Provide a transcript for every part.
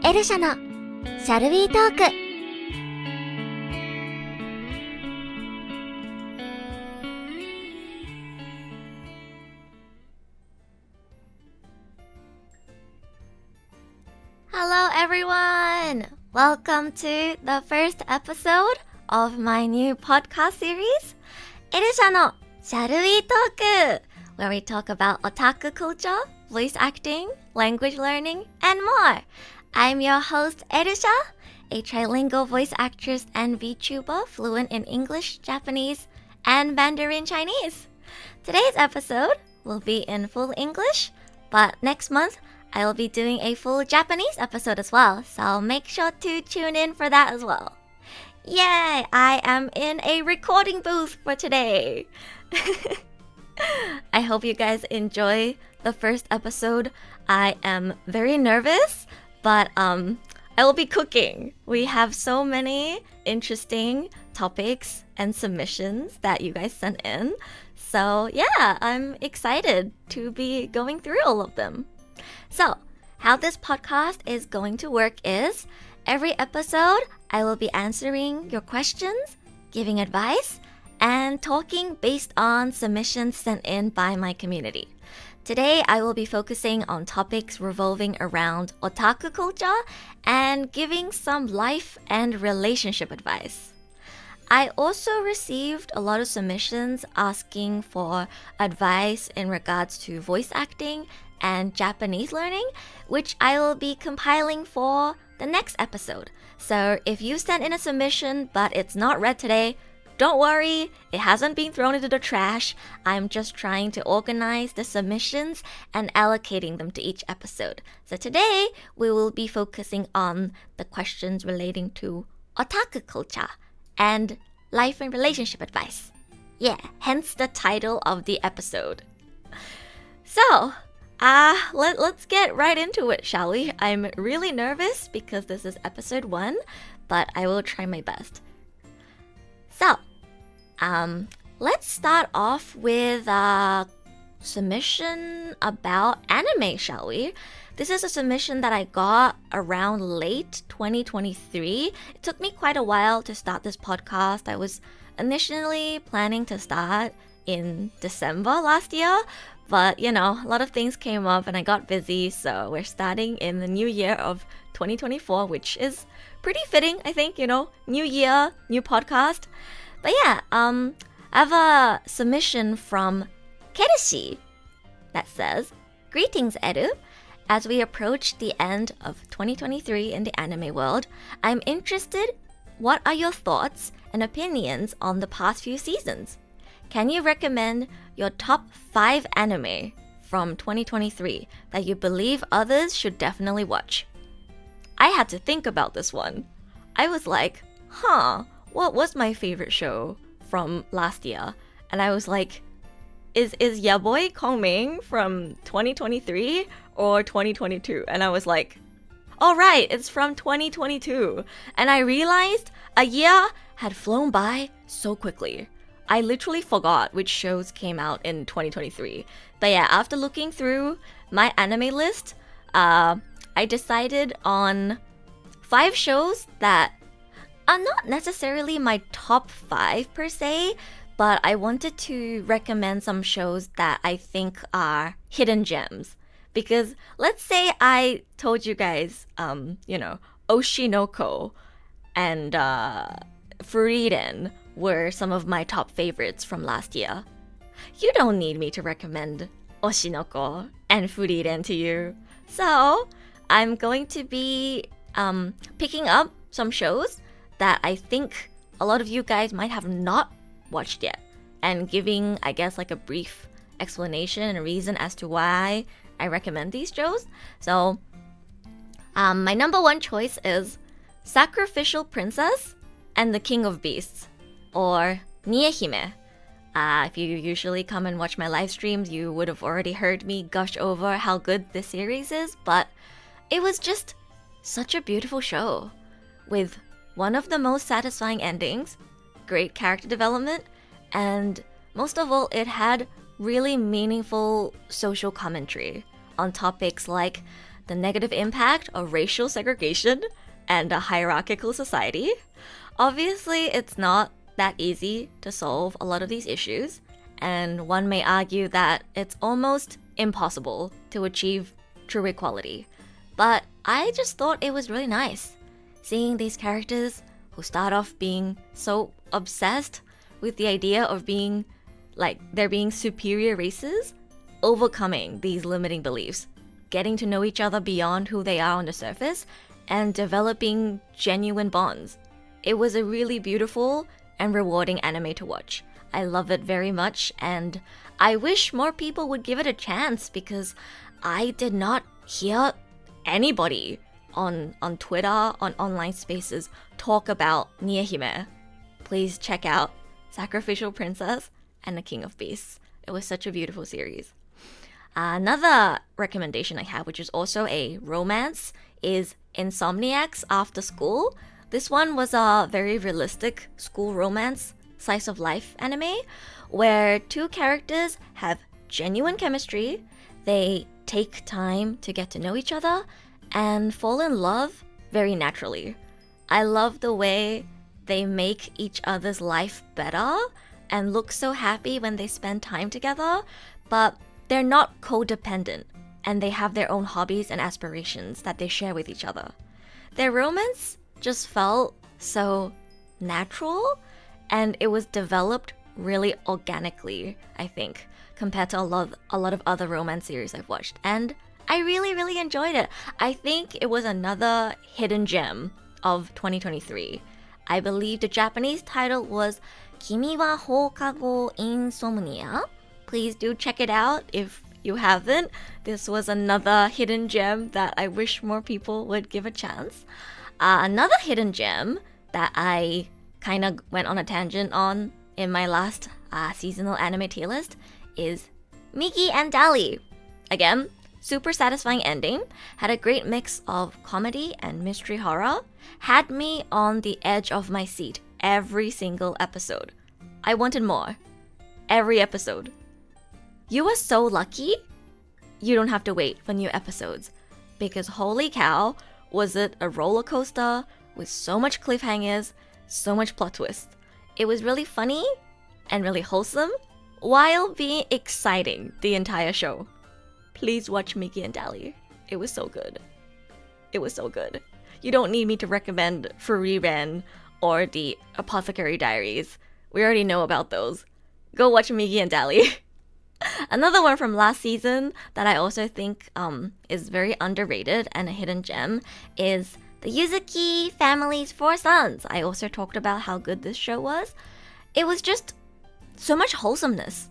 エルシャのシャルウィートーク。Hello everyone! Welcome to the first episode of my new podcast series, エルシャのシャルウィートーク where we talk about otaku culture, voice acting, language learning, and more. I'm your host, erusha, a trilingual voice actress and Vtuber fluent in English, Japanese, and Mandarin Chinese. Today's episode will be in full English, but next month, I will be doing a full Japanese episode as well, so make sure to tune in for that as well. Yay! I am in a recording booth for today. I hope you guys enjoy the first episode. I am very nervous, but I will be cooking. We have so many interesting topics and submissions that you guys sent in. So yeah, I'm excited to be going through all of them. So, how this podcast is going to work is, every episode, I will be answering your questions, giving advice, and talking based on submissions sent in by my community. Today, I will be focusing on topics revolving around otaku culture and giving some life and relationship advice. I also received a lot of submissions asking for advice in regards to voice acting and Japanese learning, which I will be compiling for the next episode. So if you sent in a submission but it's not read today, don't worry, it hasn't been thrown into the trash. I'm just trying to organize the submissions and allocating them to each episode. So today, we will be focusing on the questions relating to otaku culture and life and relationship advice. Yeah, hence the title of the episode. So, let's get right into it, shall we? I'm really nervous because this is episode 1, but I will try my best. So, let's start off with a submission about anime, shall we? This is a submission that I got around late 2023. It took me quite a while to start this podcast. I was initially planning to start in December last year, but you know, a lot of things came up and I got busy, so we're starting in the new year of 2024, which is pretty fitting, I think, you know, new year, new podcast. But yeah, I have a submission from Kereshi that says, "Greetings, Edu. As we approach the end of 2023 in the anime world, I'm interested, what are your thoughts and opinions on the past few seasons? Can you recommend your top 5 anime from 2023 that you believe others should definitely watch?" I had to think about this one. I was like, what was my favorite show from last year? And I was like, is Yaboy coming from 2023 or 2022? And I was like, all right, it's from 2022. And I realized a year had flown by so quickly. I literally forgot which shows came out in 2023. But yeah, after looking through my anime list, I decided on 5 shows that are not necessarily my top 5 per se, but I wanted to recommend some shows that I think are hidden gems. Because let's say I told you guys, Oshinoko and Furiden were some of my top favorites from last year. You don't need me to recommend Oshinoko and Furiden to you. So, I'm going to be picking up some shows that I think a lot of you guys might have not watched yet, and giving, I guess, like a brief explanation and a reason as to why I recommend these shows. So, my number 1 choice is Sacrificial Princess and the King of Beasts, or Niehime. If you usually come and watch my live streams, you would have already heard me gush over how good this series is, but it was just such a beautiful show, with one of the most satisfying endings, great character development, and most of all, it had really meaningful social commentary on topics like the negative impact of racial segregation and a hierarchical society. Obviously, it's not that easy to solve a lot of these issues, and one may argue that it's almost impossible to achieve true equality. But I just thought it was really nice seeing these characters who start off being so obsessed with the idea of being like there being superior races, overcoming these limiting beliefs, getting to know each other beyond who they are on the surface, and developing genuine bonds. It was a really beautiful and rewarding anime to watch. I love it very much, and I wish more people would give it a chance because I did not hear anybody on Twitter, on online spaces, talk about Nihime. Please check out Sacrificial Princess and the King of Beasts. It was such a beautiful series. Another recommendation I have, which is also a romance, is Insomniacs After School. This one was a very realistic school romance, slice of life anime, where two characters have genuine chemistry, they take time to get to know each other, and fall in love very naturally. I love the way they make each other's life better and look so happy when they spend time together, but they're not codependent, and they have their own hobbies and aspirations that they share with each other. Their romance just felt so natural, and it was developed really organically, I think, compared to a lot of other romance series I've watched. And I really, really enjoyed it. I think it was another hidden gem of 2023. I believe the Japanese title was Kimi wa Hokago Insomnia. Please do check it out if you haven't. This was another hidden gem that I wish more people would give a chance. Another hidden gem that I kind of went on a tangent on in my last seasonal anime tier list is Miki and Dali. Again, super satisfying ending, had a great mix of comedy and mystery horror, had me on the edge of my seat every single episode. I wanted more. Every episode. You are so lucky you don't have to wait for new episodes, because holy cow, was it a roller coaster with so much cliffhangers, so much plot twists. It was really funny and really wholesome while being exciting the entire show. Please watch Miki and Dali. It was so good. It was so good. You don't need me to recommend Furiren or the Apothecary Diaries. We already know about those. Go watch Miki and Dali. Another one from last season that I also think is very underrated and a hidden gem is the Yuzuki family's four sons. I also talked about how good this show was. It was just so much wholesomeness.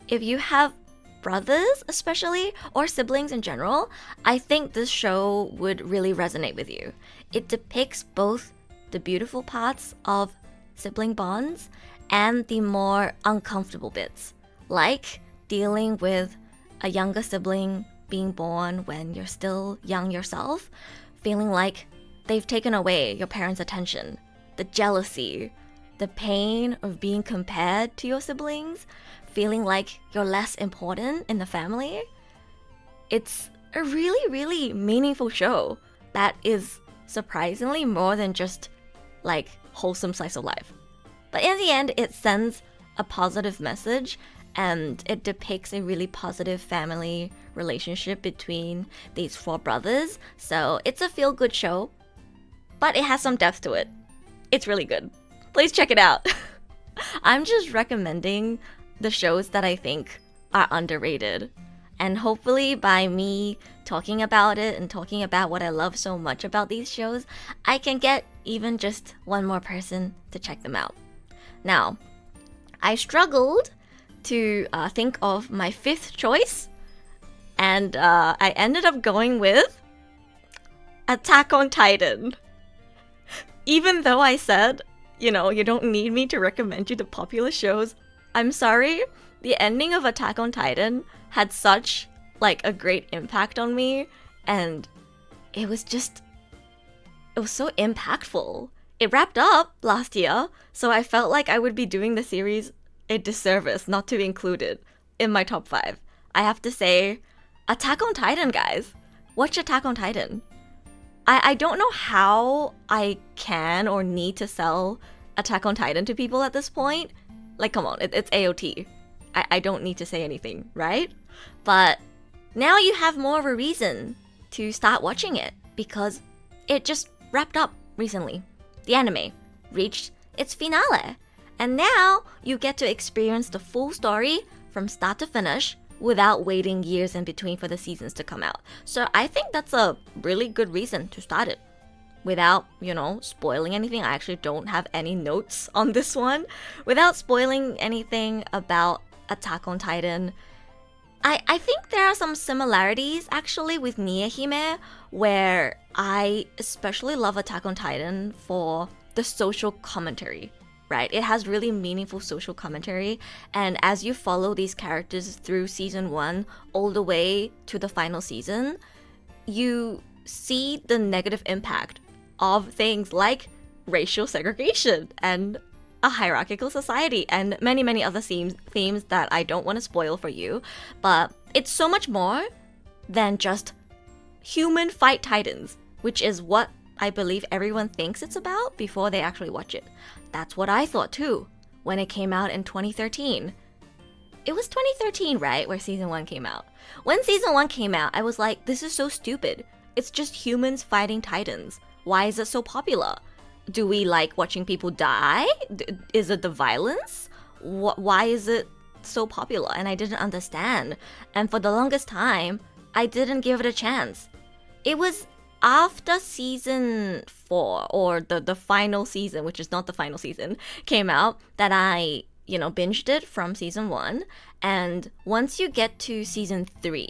If you have brothers, especially, or siblings in general, I think this show would really resonate with you. It depicts both the beautiful parts of sibling bonds and the more uncomfortable bits, like dealing with a younger sibling being born when you're still young yourself, feeling like they've taken away your parents' attention, the jealousy, the pain of being compared to your siblings, feeling like you're less important in the family. It's a really, really meaningful show that is surprisingly more than just like wholesome slice of life. But in the end, it sends a positive message and it depicts a really positive family relationship between these four brothers. So it's a feel-good show, but it has some depth to it. It's really good. Please check it out. I'm just recommending the shows that I think are underrated. And hopefully by me talking about it and talking about what I love so much about these shows, I can get even just one more person to check them out. Now, I struggled to think of my fifth choice, and I ended up going with Attack on Titan. Even though I said, you know, you don't need me to recommend you the popular shows, I'm sorry, the ending of Attack on Titan had such like a great impact on me, and it was so impactful. It wrapped up last year, so I felt like I would be doing the series a disservice not to include it in my top 5. I have to say, Attack on Titan, guys. watch Attack on Titan. I don't know how I can or need to sell Attack on Titan to people at this point. Like, come on, it's AOT. I don't need to say anything, right? But now you have more of a reason to start watching it because it just wrapped up recently. The anime reached its finale. And now you get to experience the full story from start to finish without waiting years in between for the seasons to come out. So I think that's a really good reason to start it. Without, spoiling anything, I actually don't have any notes on this one. Without spoiling anything about Attack on Titan, I think there are some similarities actually with Nihime, where I especially love Attack on Titan for the social commentary, right? It has really meaningful social commentary, and as you follow these characters through season 1 all the way to the final season, you see the negative impact of things like racial segregation and a hierarchical society and many, many other themes that I don't want to spoil for you. But it's so much more than just human fight titans, which is what I believe everyone thinks it's about before they actually watch it. That's what I thought too when it came out in 2013. It was 2013, right, where season 1 came out. When season 1 came out, I was like, this is so stupid. It's just humans fighting titans. Why is it so popular? Do we like watching people die? Is it the violence? Why is it so popular? And I didn't understand. And for the longest time, I didn't give it a chance. It was after season 4, or the final season, which is not the final season, came out, that I, binged it from season 1. And once you get to season 3,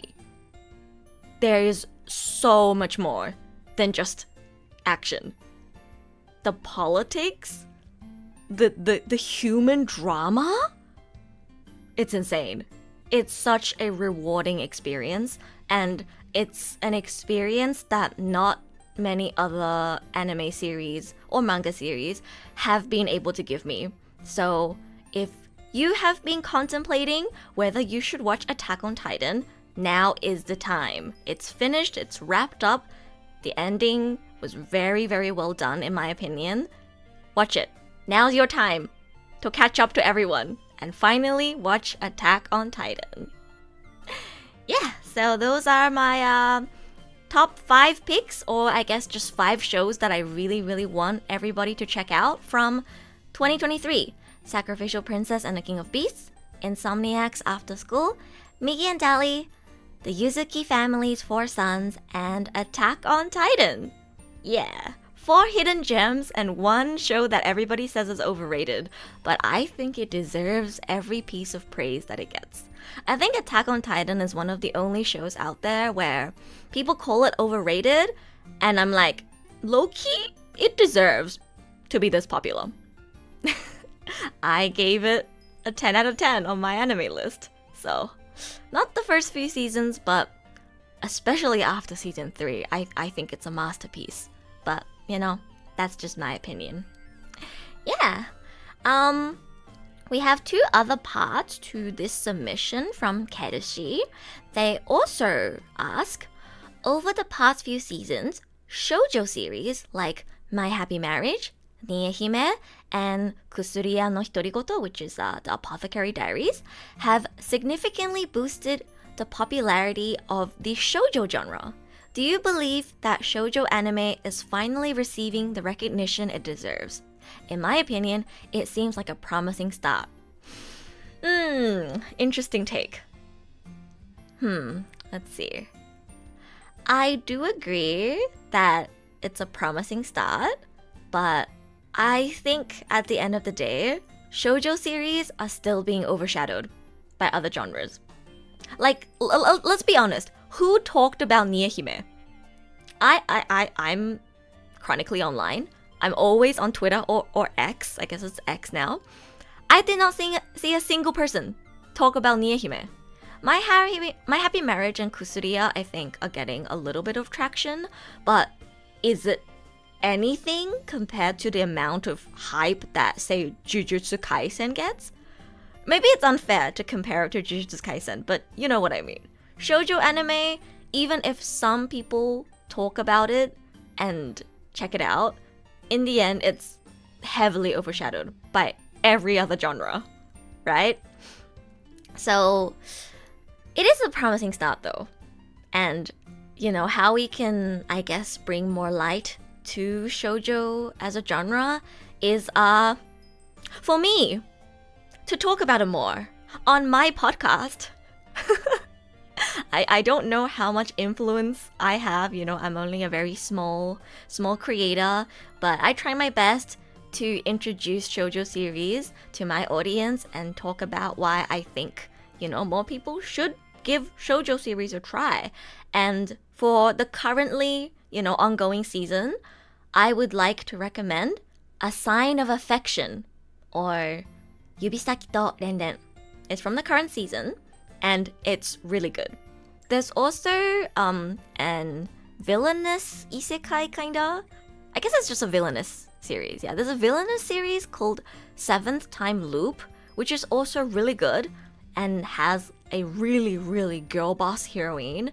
there is so much more than just action. The politics, the human drama, it's insane. It's such a rewarding experience, and it's an experience that not many other anime series or manga series have been able to give me. So if you have been contemplating whether you should watch Attack on Titan, now is the time. It's finished, it's wrapped up. The ending was very, very well done, in my opinion. Watch it. Now's your time to catch up to everyone and finally watch Attack on Titan. Yeah, so those are my top 5 picks, or I guess just 5 shows that I really, really want everybody to check out from 2023. Sacrificial Princess and the King of Beasts, Insomniacs After School, Migi and Dali, the Yuzuki family's 4 sons, and Attack on Titan. Yeah, 4 hidden gems and 1 show that everybody says is overrated, but I think it deserves every piece of praise that it gets. I think Attack on Titan is one of the only shows out there where people call it overrated, and I'm like, low-key, it deserves to be this popular. I gave it a 10 out of 10 on my anime list, so not the first few seasons, but especially after season 3, I think it's a masterpiece. But, that's just my opinion. Yeah. We have 2 other parts to this submission from Kerushi. They also ask, over the past few seasons, shoujo series like My Happy Marriage, Nihime, and Kusuriya no Hitorigoto, which is the Apothecary Diaries, have significantly boosted the popularity of the shoujo genre. Do you believe that shoujo anime is finally receiving the recognition it deserves? In my opinion, it seems like a promising start. Interesting take. Let's see. I do agree that it's a promising start, but I think at the end of the day, shoujo series are still being overshadowed by other genres. Like, let's be honest, who talked about Nihime? I'm chronically online. I'm always on Twitter or X, I guess it's X now. I did not see a single person talk about Nihime. My Happy Marriage and Kusuriya, I think, are getting a little bit of traction, but is it anything compared to the amount of hype that, say, Jujutsu Kaisen gets? Maybe it's unfair to compare it to Jujutsu Kaisen, but you know what I mean. Shoujo anime even if some people talk about it and check it out, in the end, it's heavily overshadowed by every other genre, right? So it is a promising start though. And, how we can, I guess, bring more light to shoujo as a genre is, for me, to talk about it more on my podcast. I don't know how much influence I have, I'm only a very small creator, but I try my best to introduce shoujo series to my audience and talk about why I think, more people should give shoujo series a try. And for the currently, ongoing season, I would like to recommend A Sign of Affection, or Yubisaki to Renden. It's from the current season, and it's really good. There's also an villainous isekai kinda. I guess it's just a villainous series. Yeah, there's a villainous series called Seventh Time Loop, which is also really good and has a really, really girl boss heroine.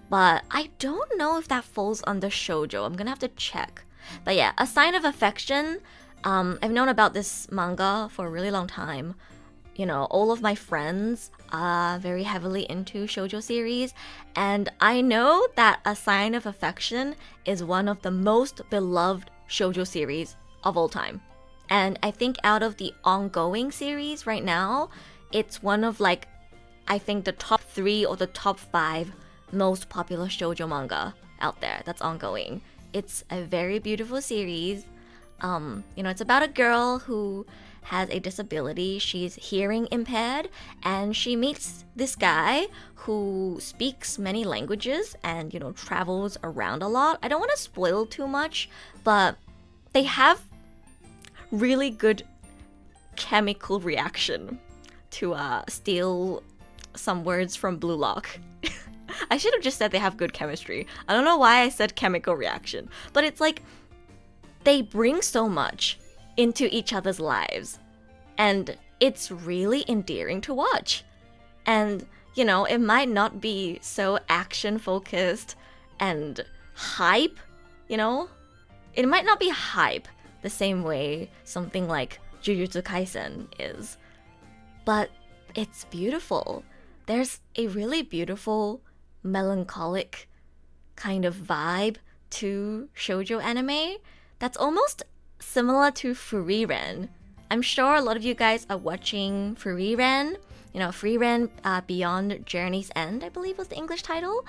But I don't know if that falls under shoujo. I'm gonna have to check. But yeah, A Sign of Affection. I've known about this manga for a really long time. All of my friends are very heavily into shoujo series, and I know that A Sign of Affection is one of the most beloved shoujo series of all time. And I think out of the ongoing series right now, it's one of I think the top 3 or the top 5 most popular shoujo manga out there that's ongoing. It's a very beautiful series. It's about a girl who has a disability. She's hearing impaired, and she meets this guy who speaks many languages and, travels around a lot. I don't want to spoil too much, but they have really good chemical reaction to steal some words from Blue Lock. I should have just said they have good chemistry. I don't know why I said chemical reaction, but it's they bring so much into each other's lives, and it's really endearing to watch. And it might not be so action focused and hype, it might not be hype the same way something like Jujutsu Kaisen is, but it's beautiful. There's a really beautiful melancholic kind of vibe to shoujo anime that's almost similar to Furiren. I'm sure a lot of you guys are watching Furiren. Furiren Beyond Journey's End, I believe was the English title.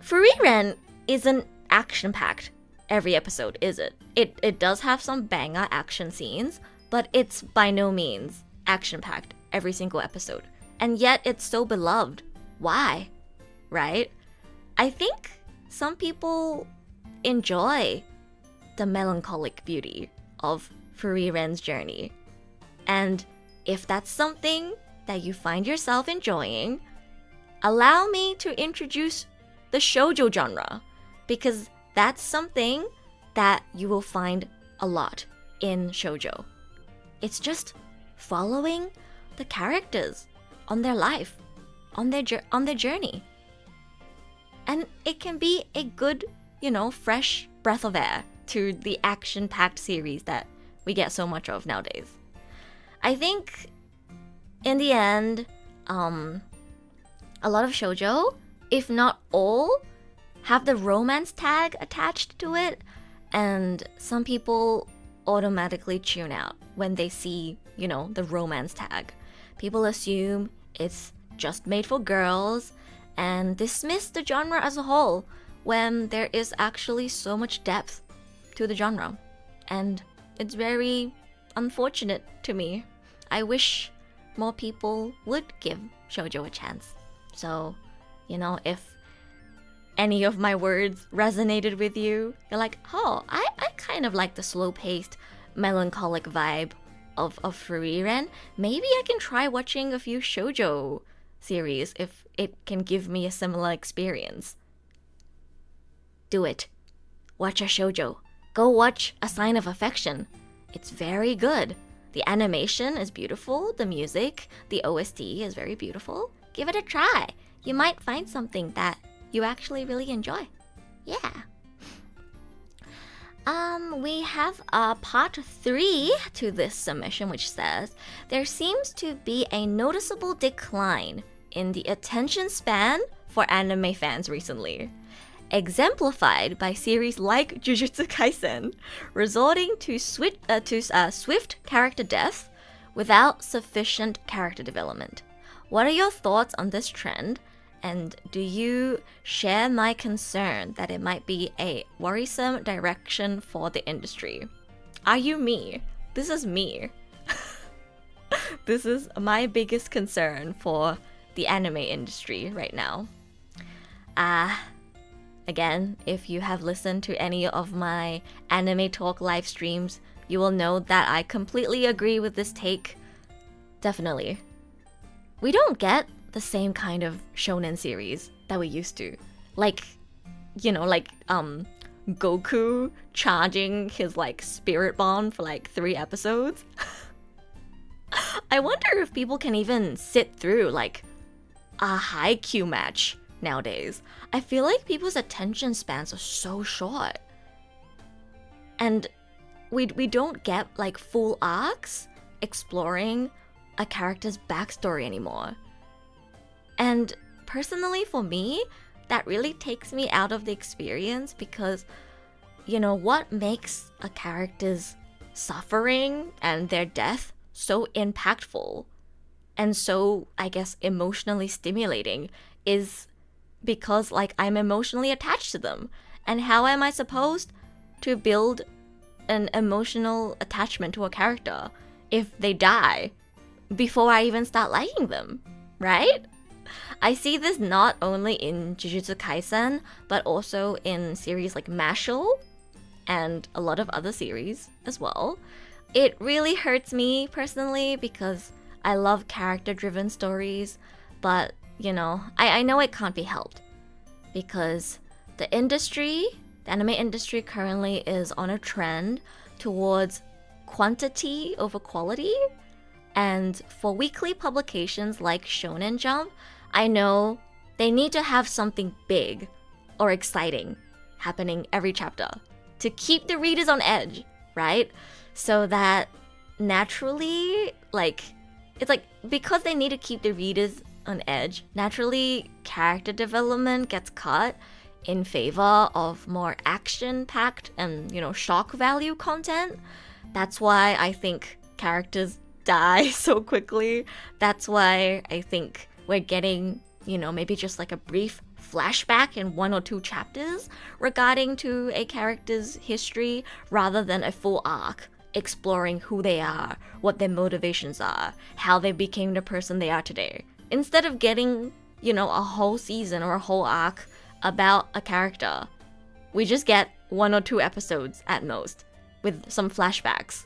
Furiren isn't action-packed every episode, is it? It does have some banger action scenes, but it's by no means action-packed every single episode. And yet it's so beloved. Why? Right? I think some people enjoy the melancholic beauty of Furiren's journey. And if that's something that you find yourself enjoying, allow me to introduce the shoujo genre, because that's something that you will find a lot in shoujo. It's just following the characters on their life, on their journey. And it can be a good, fresh breath of air to the action-packed series that we get so much of nowadays. I think, in the end, a lot of shoujo, if not all, have the romance tag attached to it, and some people automatically tune out when they see, the romance tag. People assume it's just made for girls and dismiss the genre as a whole, when there is actually so much depth to the genre. And it's very unfortunate to me. I wish more people would give shoujo a chance. So, if any of my words resonated with you, you're like, oh, I kind of like the slow-paced, melancholic vibe of Furiren. Maybe I can try watching a few shoujo series if it can give me a similar experience. Do it. Watch a shoujo. Go watch A Sign of Affection. It's very good. The animation is beautiful, the music, the OST is very beautiful. Give it a try. You might find something that you actually really enjoy. Yeah. We have part 3 to this submission, which says, there seems to be a noticeable decline in the attention span for anime fans recently, exemplified by series like Jujutsu Kaisen, resorting to swift character death without sufficient character development. What are your thoughts on this trend? And do you share my concern that it might be a worrisome direction for the industry? Are you me? This is me. This is my biggest concern for the anime industry right now. Again, if you have listened to any of my anime talk live streams, you will know that I completely agree with this take. Definitely. We don't get the same kind of shonen series that we used to. Like, Goku charging his spirit bomb for 3 episodes. I wonder if people can even sit through a Haikyuu match nowadays. I feel like people's attention spans are so short. And we don't get full arcs exploring a character's backstory anymore. And personally for me, that really takes me out of the experience because, what makes a character's suffering and their death so impactful and so, I guess, emotionally stimulating is because, I'm emotionally attached to them. And how am I supposed to build an emotional attachment to a character if they die before I even start liking them, right? I see this not only in Jujutsu Kaisen, but also in series like Mashle and a lot of other series as well. It really hurts me personally because I love character-driven stories, but, I know it can't be helped because the anime industry currently is on a trend towards quantity over quality. And for weekly publications like Shonen Jump, I know they need to have something big or exciting happening every chapter to keep the readers on edge, right? So that naturally, because they need to keep the readers on edge, naturally character development gets cut in favor of more action-packed and, shock value content. That's why I think characters die so quickly. That's why I think we're getting, maybe just a brief flashback in 1 or 2 chapters regarding to a character's history rather than a full arc exploring who they are, what their motivations are, how they became the person they are today. Instead of getting, a whole season or a whole arc about a character, we just get 1 or 2 episodes at most with some flashbacks.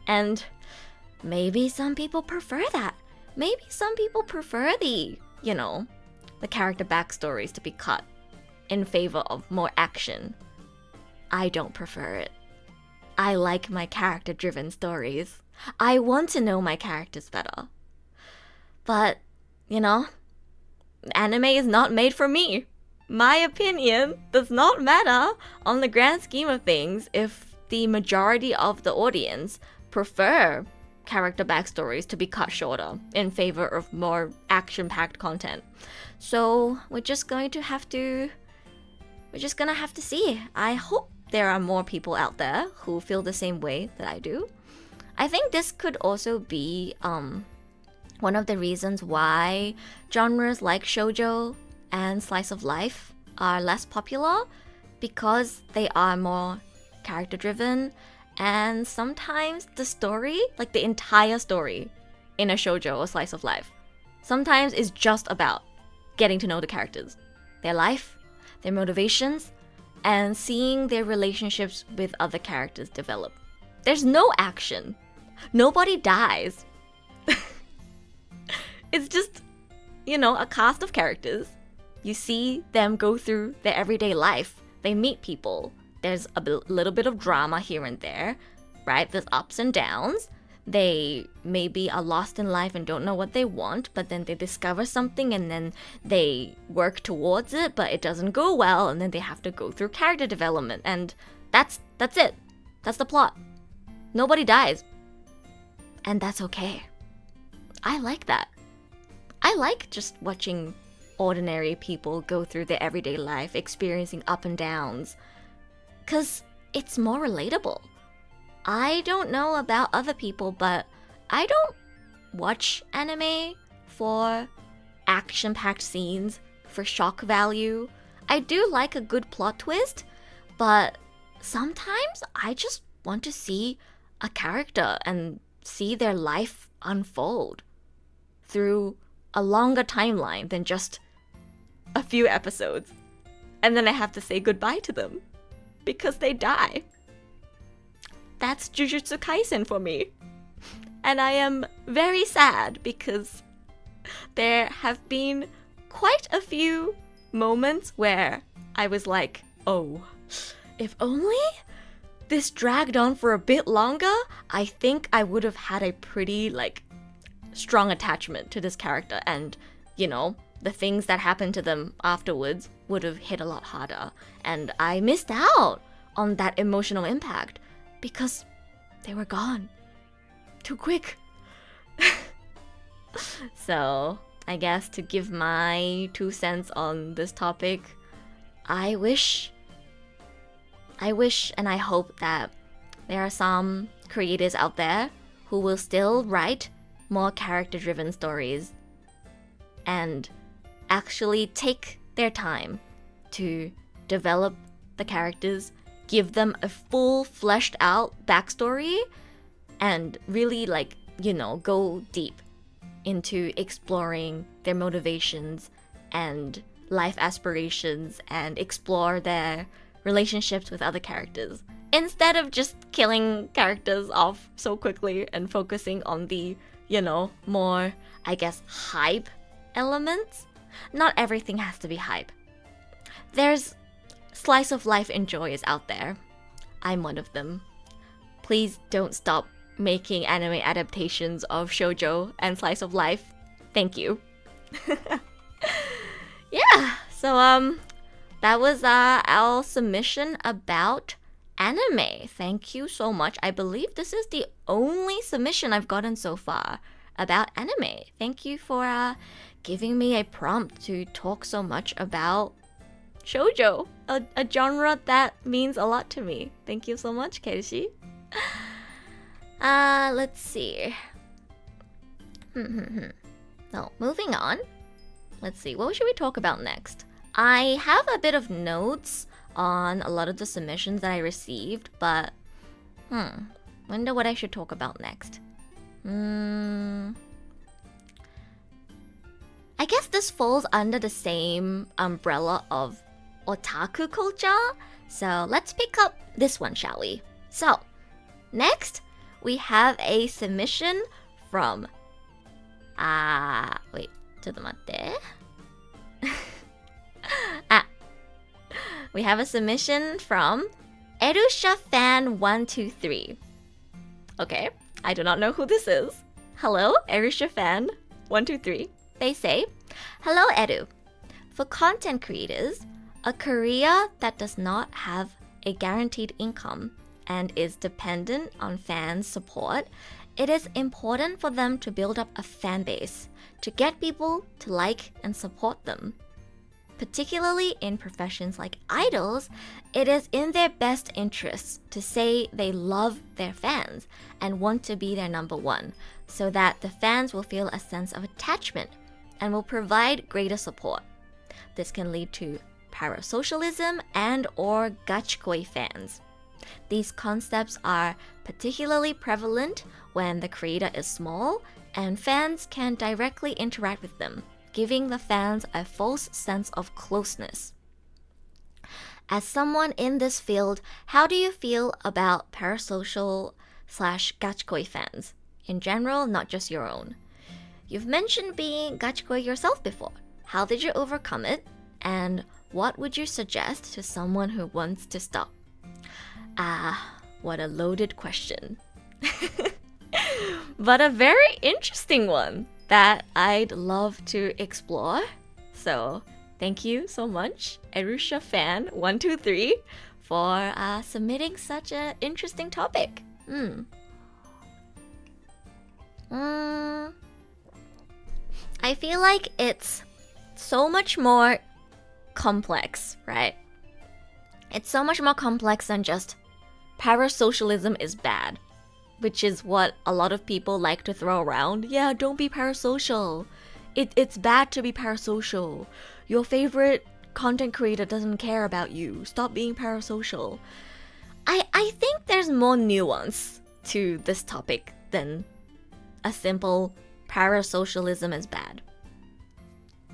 And maybe some people prefer that. Maybe some people prefer the character backstories to be cut in favor of more action. I don't prefer it. I like my character-driven stories. I want to know my characters better. But, anime is not made for me. My opinion does not matter on the grand scheme of things if the majority of the audience prefer character backstories to be cut shorter in favor of more action-packed content. So we're just gonna have to see. I hope there are more people out there who feel the same way that I do. I think this could also be one of the reasons why genres like shoujo and slice of life are less popular, because they are more character-driven. And sometimes the story, the entire story in a shoujo or slice of life, sometimes is just about getting to know the characters, their life, their motivations, and seeing their relationships with other characters develop. There's no action. Nobody dies. It's just, a cast of characters. You see them go through their everyday life. They meet people. There's a little bit of drama here and there, right? There's ups and downs. they maybe are lost in life and don't know what they want, but then they discover something and then they work towards it, but it doesn't go well, and then they have to go through character development, and that's it. That's the plot. Nobody dies. And that's okay. I like that. I like just watching ordinary people go through their everyday life, experiencing up and downs, 'cause it's more relatable. I don't know about other people, but I don't watch anime for action-packed scenes, for shock value. I do like a good plot twist, but sometimes I just want to see a character and see their life unfold through a longer timeline than just a few episodes. And then I have to say goodbye to them because they die. That's Jujutsu Kaisen for me. And I am very sad because there have been quite a few moments where I was like, oh, if only this dragged on for a bit longer, I think I would have had a pretty, strong attachment to this character, and, the things that happened to them afterwards would have hit a lot harder. And I missed out on that emotional impact because they were gone too quick. So, I guess to give my 2 cents on this topic, I wish and I hope that there are some creators out there who will still write more character-driven stories and actually take their time to develop the characters, give them a full fleshed out backstory, and really go deep into exploring their motivations and life aspirations and explore their relationships with other characters, instead of just killing characters off so quickly and focusing on the, more, I guess, hype elements. Not everything has to be hype. There's slice of life enjoyers out there. I'm one of them. Please don't stop making anime adaptations of shoujo and slice of life. Thank you. Yeah, so that was our submission about anime. Thank you so much. I believe this is the only submission I've gotten so far about anime. Thank you for giving me a prompt to talk so much about shoujo, a genre that means a lot to me. Thank you so much, Keishi. Let's see. No, moving on. Let's see, what should we talk about next? I have a bit of notes on a lot of the submissions that I received, but wonder what I should talk about next. I guess this falls under the same umbrella of otaku culture, so let's pick up this one, shall we? So, next, we have a submission from... wait, ちょっと待って。We have a submission from erusha fan 123. Okay, I do not know who this is. Hello, erusha fan 123. They say, hello Edu. For content creators, a career that does not have a guaranteed income and is dependent on fans' support, it is important for them to build up a fan base to get people to like and support them. Particularly in professions like idols, it is in their best interests to say they love their fans and want to be their number one, so that the fans will feel a sense of attachment and will provide greater support. This can lead to parasocialism and or gachikoi fans. These concepts are particularly prevalent when the creator is small and fans can directly interact with them, giving the fans a false sense of closeness. As someone in this field, how do you feel about parasocial/gachikoi fans? In general, not just your own. You've mentioned being gachikoi yourself before. How did you overcome it? And what would you suggest to someone who wants to stop? What a loaded question. but a very interesting one that I'd love to explore. So thank you so much, Erusha fan 123, for submitting such an interesting topic. I feel like it's so much more complex, right? It's so much more complex than just parasocialism is bad, which is what a lot of people like to throw around. Yeah, don't be parasocial. It's bad to be parasocial. Your favorite content creator doesn't care about you. Stop being parasocial. I think there's more nuance to this topic than a simple parasocialism is bad.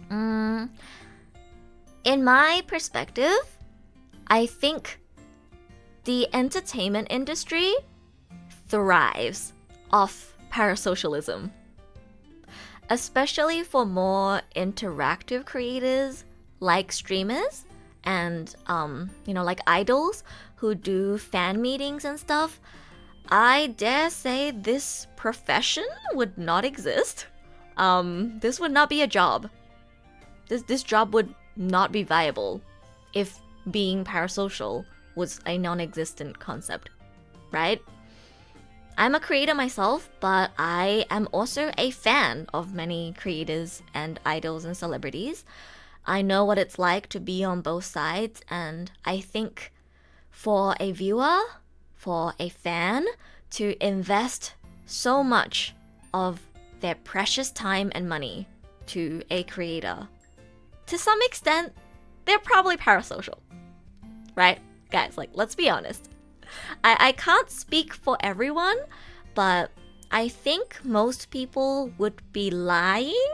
In my perspective, I think the entertainment industry thrives off parasocialism, especially for more interactive creators like streamers and like idols who do fan meetings and stuff. I dare say this profession would not exist. This would not be a job. This job would not be viable if being parasocial was a non-existent concept, right? I'm a creator myself, but I am also a fan of many creators and idols and celebrities. I know what it's like to be on both sides, and I think for a viewer, for a fan, to invest so much of their precious time and money to a creator, to some extent, they're probably parasocial, right? Guys, like, let's be honest. I can't speak for everyone, but I think most people would be lying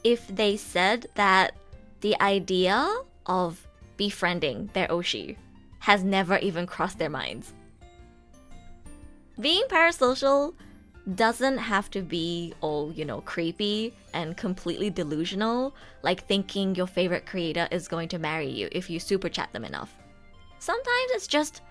if they said that the idea of befriending their Oshi has never even crossed their minds. Being parasocial doesn't have to be all, creepy and completely delusional, like thinking your favorite creator is going to marry you if you super chat them enough. Sometimes it's just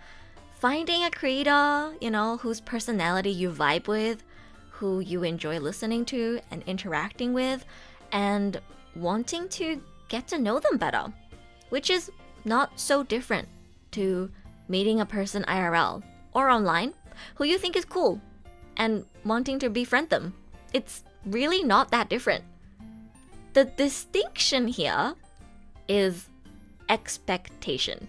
finding a creator, whose personality you vibe with, who you enjoy listening to and interacting with, and wanting to get to know them better, which is not so different to meeting a person IRL or online who you think is cool and wanting to befriend them. It's really not that different. The distinction here is expectation.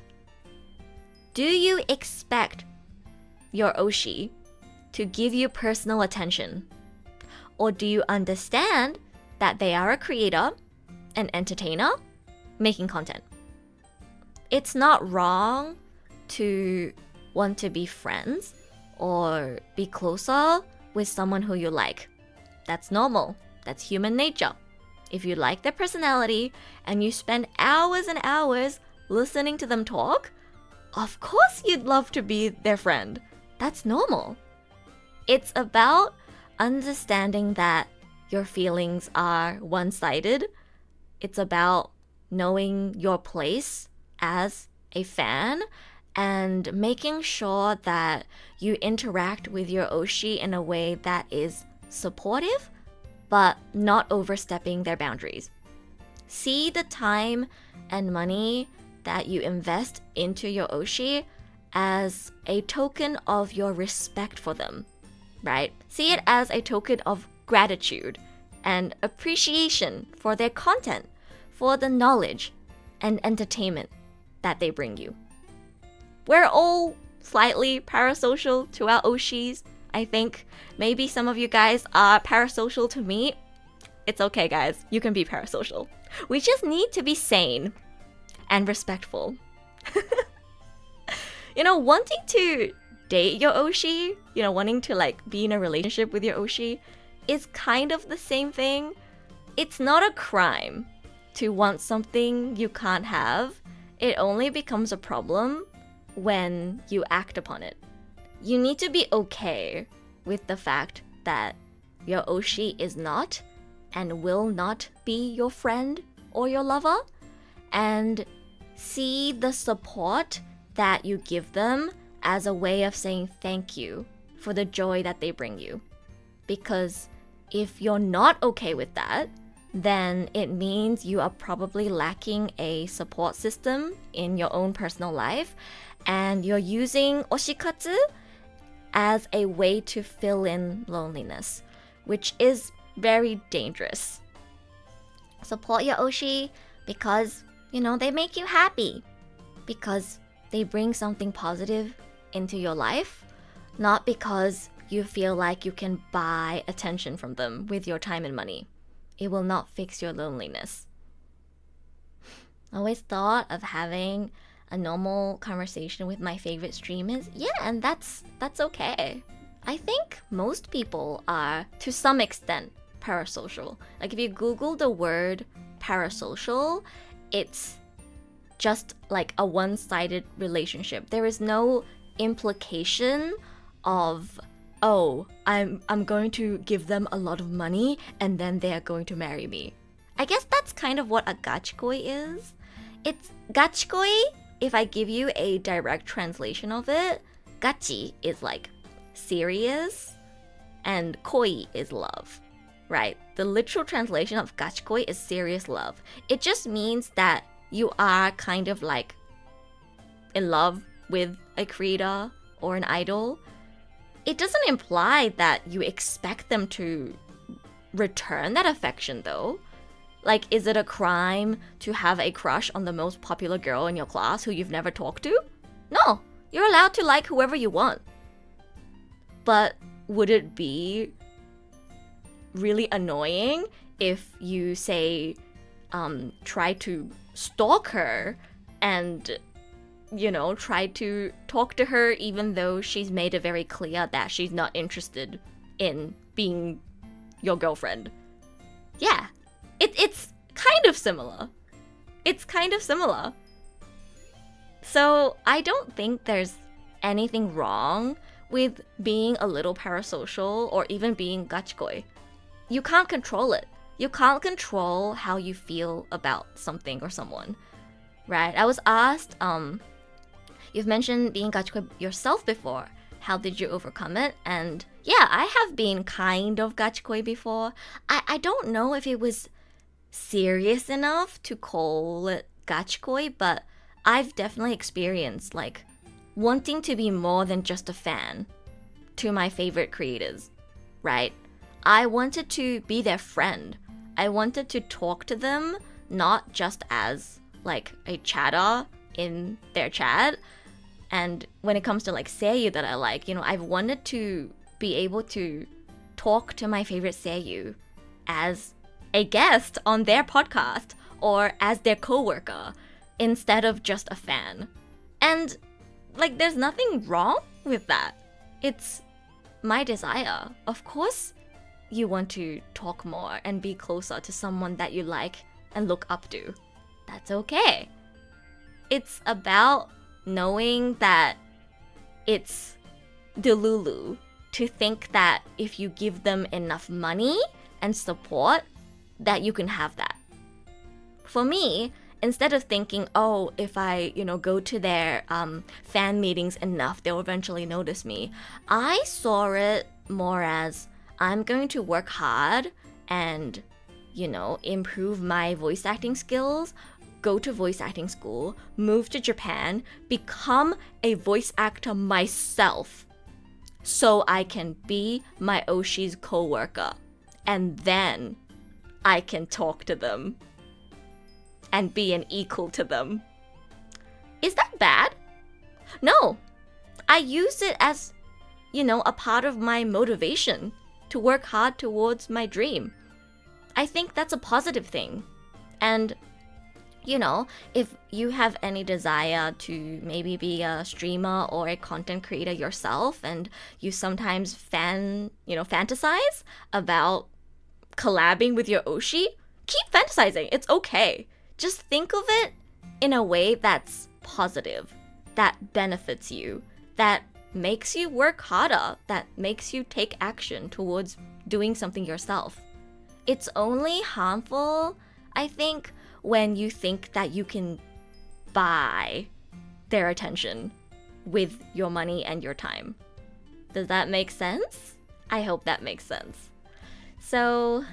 Do you expect your Oshi to give you personal attention? Or do you understand that they are a creator, an entertainer, making content? It's not wrong to want to be friends or be closer with someone who you like. That's normal. That's human nature. If you like their personality and you spend hours and hours listening to them talk, of course you'd love to be their friend. That's normal. It's about understanding that your feelings are one-sided. It's about knowing your place as a fan and making sure that you interact with your Oshi in a way that is supportive, but not overstepping their boundaries. See the time and money that you invest into your Oshi as a token of your respect for them, right? See it as a token of gratitude and appreciation for their content, for the knowledge and entertainment that they bring you. We're all slightly parasocial to our Oshis, I think. Maybe some of you guys are parasocial to me. It's okay, guys. You can be parasocial. We just need to be sane and respectful. Wanting to date your Oshi, wanting to be in a relationship with your Oshi is kind of the same thing. It's not a crime to want something you can't have. It only becomes a problem when you act upon it. You need to be okay with the fact that your Oshi is not and will not be your friend or your lover, and see the support that you give them as a way of saying thank you for the joy that they bring you. because if you're not okay with that, then it means you are probably lacking a support system in your own personal life, and you're using oshikatsu as a way to fill in loneliness, which is very dangerous. Support your oshi because, they make you happy, because they bring something positive into your life, not because you feel like you can buy attention from them with your time and money. It will not fix your loneliness. I always thought of having a normal conversation with my favorite streamers. Yeah, and that's okay. I think most people are, to some extent, parasocial. Like if you Google the word parasocial, it's just like a one-sided relationship. There is no implication of, oh, I'm going to give them a lot of money and then they are going to marry me. I guess that's kind of what a gachikoi is. It's gachikoi, if I give you a direct translation of it, gachi is like serious and koi is love, right? The literal translation of gachikoi is serious love. It just means that you are kind of like in love with a creator or an idol. It doesn't imply that you expect them to return that affection though. Like, is it a crime to have a crush on the most popular girl in your class who you've never talked to? No, you're allowed to like whoever you want. But would it be really annoying if you say, try to stalk her and, try to talk to her even though she's made it very clear that she's not interested in being your girlfriend? Yeah, it's kind of similar. It's kind of similar. So I don't think there's anything wrong with being a little parasocial or even being gachikoi. You can't control it. You can't control how you feel about something or someone, right? I was asked, you've mentioned being gachikoi yourself before. How did you overcome it? And yeah, I have been kind of gachikoi before. I don't know if it was serious enough to call it gachikoi, but I've definitely experienced like wanting to be more than just a fan to my favorite creators, right? I wanted to be their friend. I wanted to talk to them not just as like a chatter in their chat. And when it comes to like seiyuu that I like, I've wanted to be able to talk to my favorite seiyuu as a guest on their podcast or as their coworker instead of just a fan. And like there's nothing wrong with that. It's my desire. Of course you want to talk more and be closer to someone that you like and look up to. That's okay. It's about knowing that it's delulu to think that if you give them enough money and support, that you can have that. For me, instead of thinking, oh, if I, go to their fan meetings enough, they'll eventually notice me, I saw it more as I'm going to work hard and, improve my voice acting skills, go to voice acting school, move to Japan, become a voice actor myself so I can be my Oshi's coworker. And then I can talk to them and be an equal to them. Is that bad? No. I use it as, a part of my motivation to work hard towards my dream. I think that's a positive thing. And, if you have any desire to maybe be a streamer or a content creator yourself and you sometimes fantasize about collabing with your Oshi, keep fantasizing. It's okay. Just think of it in a way that's positive, that benefits you, that makes you work harder, that makes you take action towards doing something yourself. It's only harmful, I think, when you think that you can buy their attention with your money and your time. Does that make sense? I hope that makes sense. So,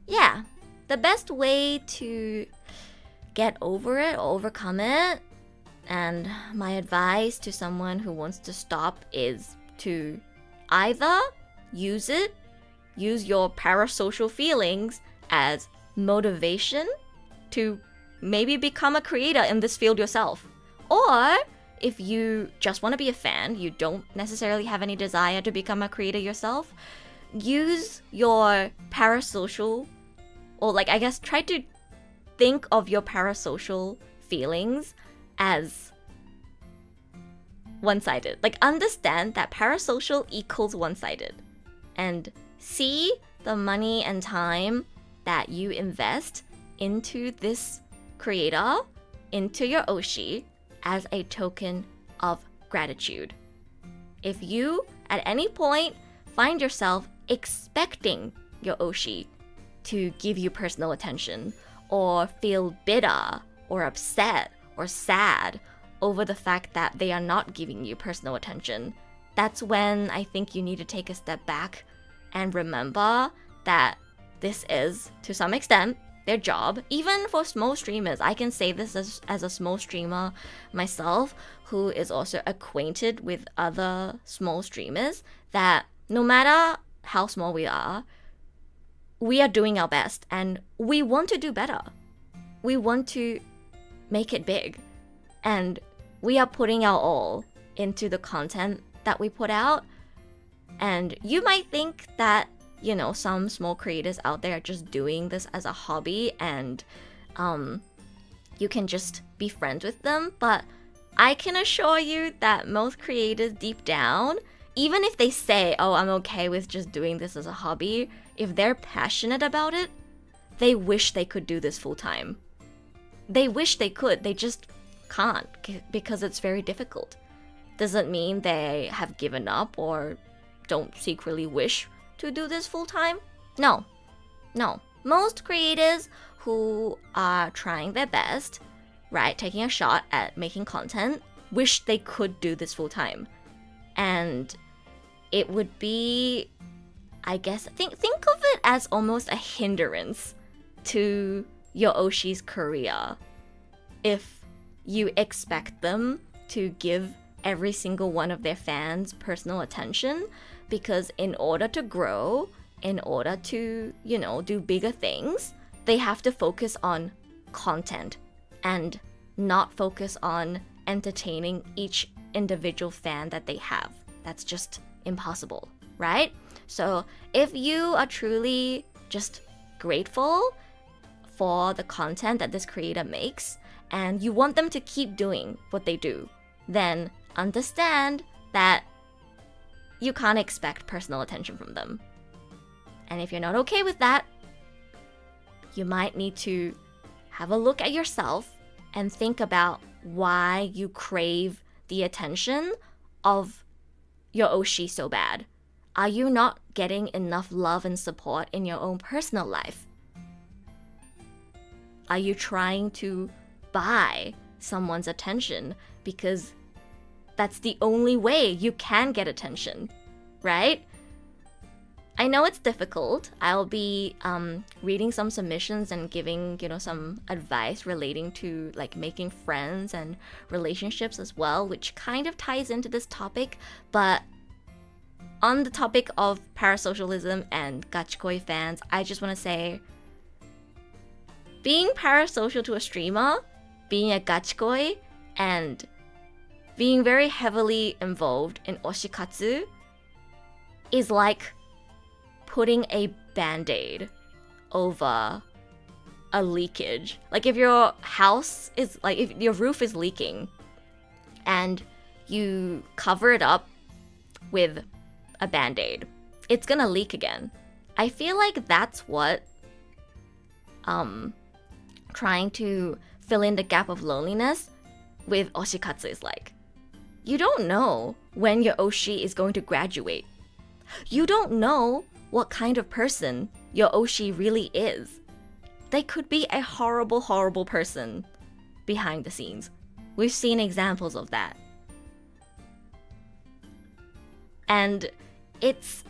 yeah, the best way to get over it or overcome it, and my advice to someone who wants to stop, is to either use your parasocial feelings as motivation to maybe become a creator in this field yourself. Or if you just want to be a fan, you don't necessarily have any desire to become a creator yourself, use your parasocial, or like, I guess, try to think of your parasocial feelings as one-sided. Like, understand that parasocial equals one-sided. And see the money and time that you invest into this creator, into your oshi, as a token of gratitude. If you, at any point, find yourself expecting your oshi to give you personal attention, or feel bitter, or upset, or sad over the fact that they are not giving you personal attention, that's when I think you need to take a step back and remember that this is, to some extent, their job. Even for small streamers, I can say this as a small streamer myself, who is also acquainted with other small streamers, that no matter how small we are doing our best, and we want to do better. We want to make it big, and we are putting our all into the content that we put out. And you might think that, you know, some small creators out there are just doing this as a hobby, and you can just be friends with them. But I can assure you that most creators deep down, even if they say, oh, I'm okay with just doing this as a hobby, if they're passionate about it, they wish they could do this full time. They wish they could, they just can't, because it's very difficult. Doesn't mean they have given up or don't secretly wish to do this full time. No. Most creators who are trying their best, right, taking a shot at making content, wish they could do this full time. And it would be, I guess, think of it as almost a hindrance to your oshi's career if you expect them to give every single one of their fans personal attention, because in order to grow, in order to, you know, do bigger things, they have to focus on content and not focus on entertaining each individual fan that they have. That's just impossible, right? So if you are truly just grateful for the content that this creator makes, and you want them to keep doing what they do, then understand that you can't expect personal attention from them. And if you're not okay with that, you might need to have a look at yourself and think about why you crave the attention of your oshi so bad. Are you not getting enough love and support in your own personal life? Are you trying to buy someone's attention because that's the only way you can get attention, right? I know it's difficult. I'll be reading some submissions and giving, you know, some advice relating to like making friends and relationships as well, which kind of ties into this topic. But on the topic of parasocialism and Gachikoi fans, I just want to say, being parasocial to a streamer, being a Gachikoi, and being very heavily involved in oshikatsu is like putting a band-aid over a leakage. Like if your house is, like if your roof is leaking and you cover it up with a band-aid, it's gonna leak again. I feel like that's what trying to fill in the gap of loneliness with oshikatsu is like. You don't know when your oshi is going to graduate. You don't know what kind of person your oshi really is. They could be a horrible, horrible person behind the scenes. We've seen examples of that. And it's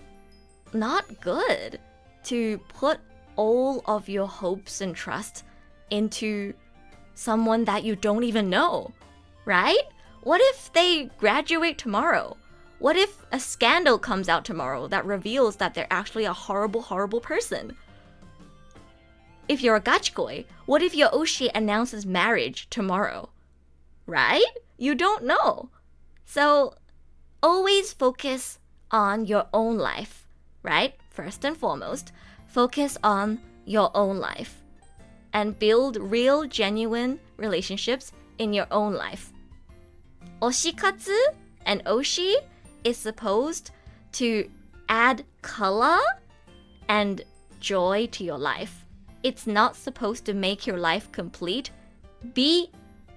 not good to put all of your hopes and trust into someone that you don't even know, right? What if they graduate tomorrow? What if a scandal comes out tomorrow that reveals that they're actually a horrible, horrible person? If you're a gachikoi, what if your oshi announces marriage tomorrow? Right? You don't know. So always focus on your own life, right? First and foremost, focus on your own life and build real, genuine relationships in your own life. Oshikatsu and oshi is supposed to add color and joy to your life. It's not supposed to make your life complete, be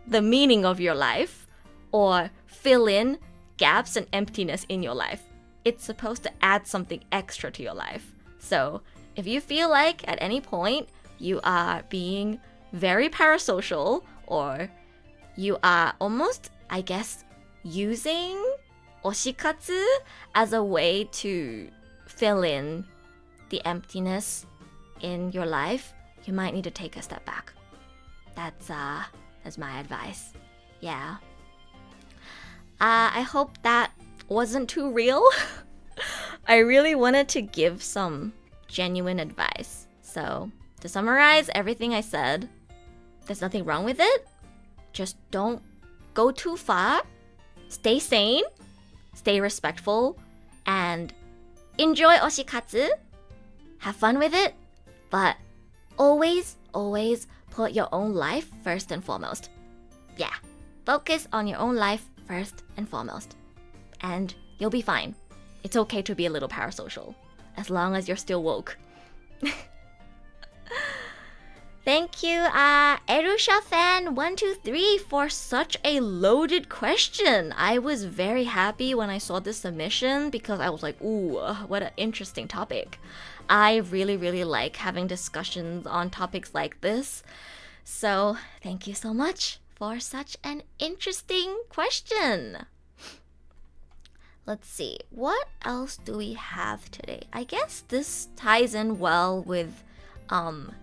the meaning of your life, or fill in gaps and emptiness in your life. It's supposed to add something extra to your life. So if you feel like at any point you are being very parasocial, or you are almost, I guess, using oshikatsu as a way to fill in the emptiness in your life, you might need to take a step back. That's my advice. Yeah. I hope that wasn't too real. I really wanted to give some genuine advice. So, to summarize everything I said, there's nothing wrong with it. Just don't go too far. Stay sane, stay respectful, and enjoy oshikatsu. Have fun with it, but always, always put your own life first and foremost. Yeah, focus on your own life first and foremost. And you'll be fine. It's okay to be a little parasocial, as long as you're still woke. Thank you, erusha fan 123 for such a loaded question. I was very happy when I saw this submission because I was like, ooh, what an interesting topic. I really, really like having discussions on topics like this. So thank you so much for such an interesting question. Let's see, what else do we have today? I guess this ties in well with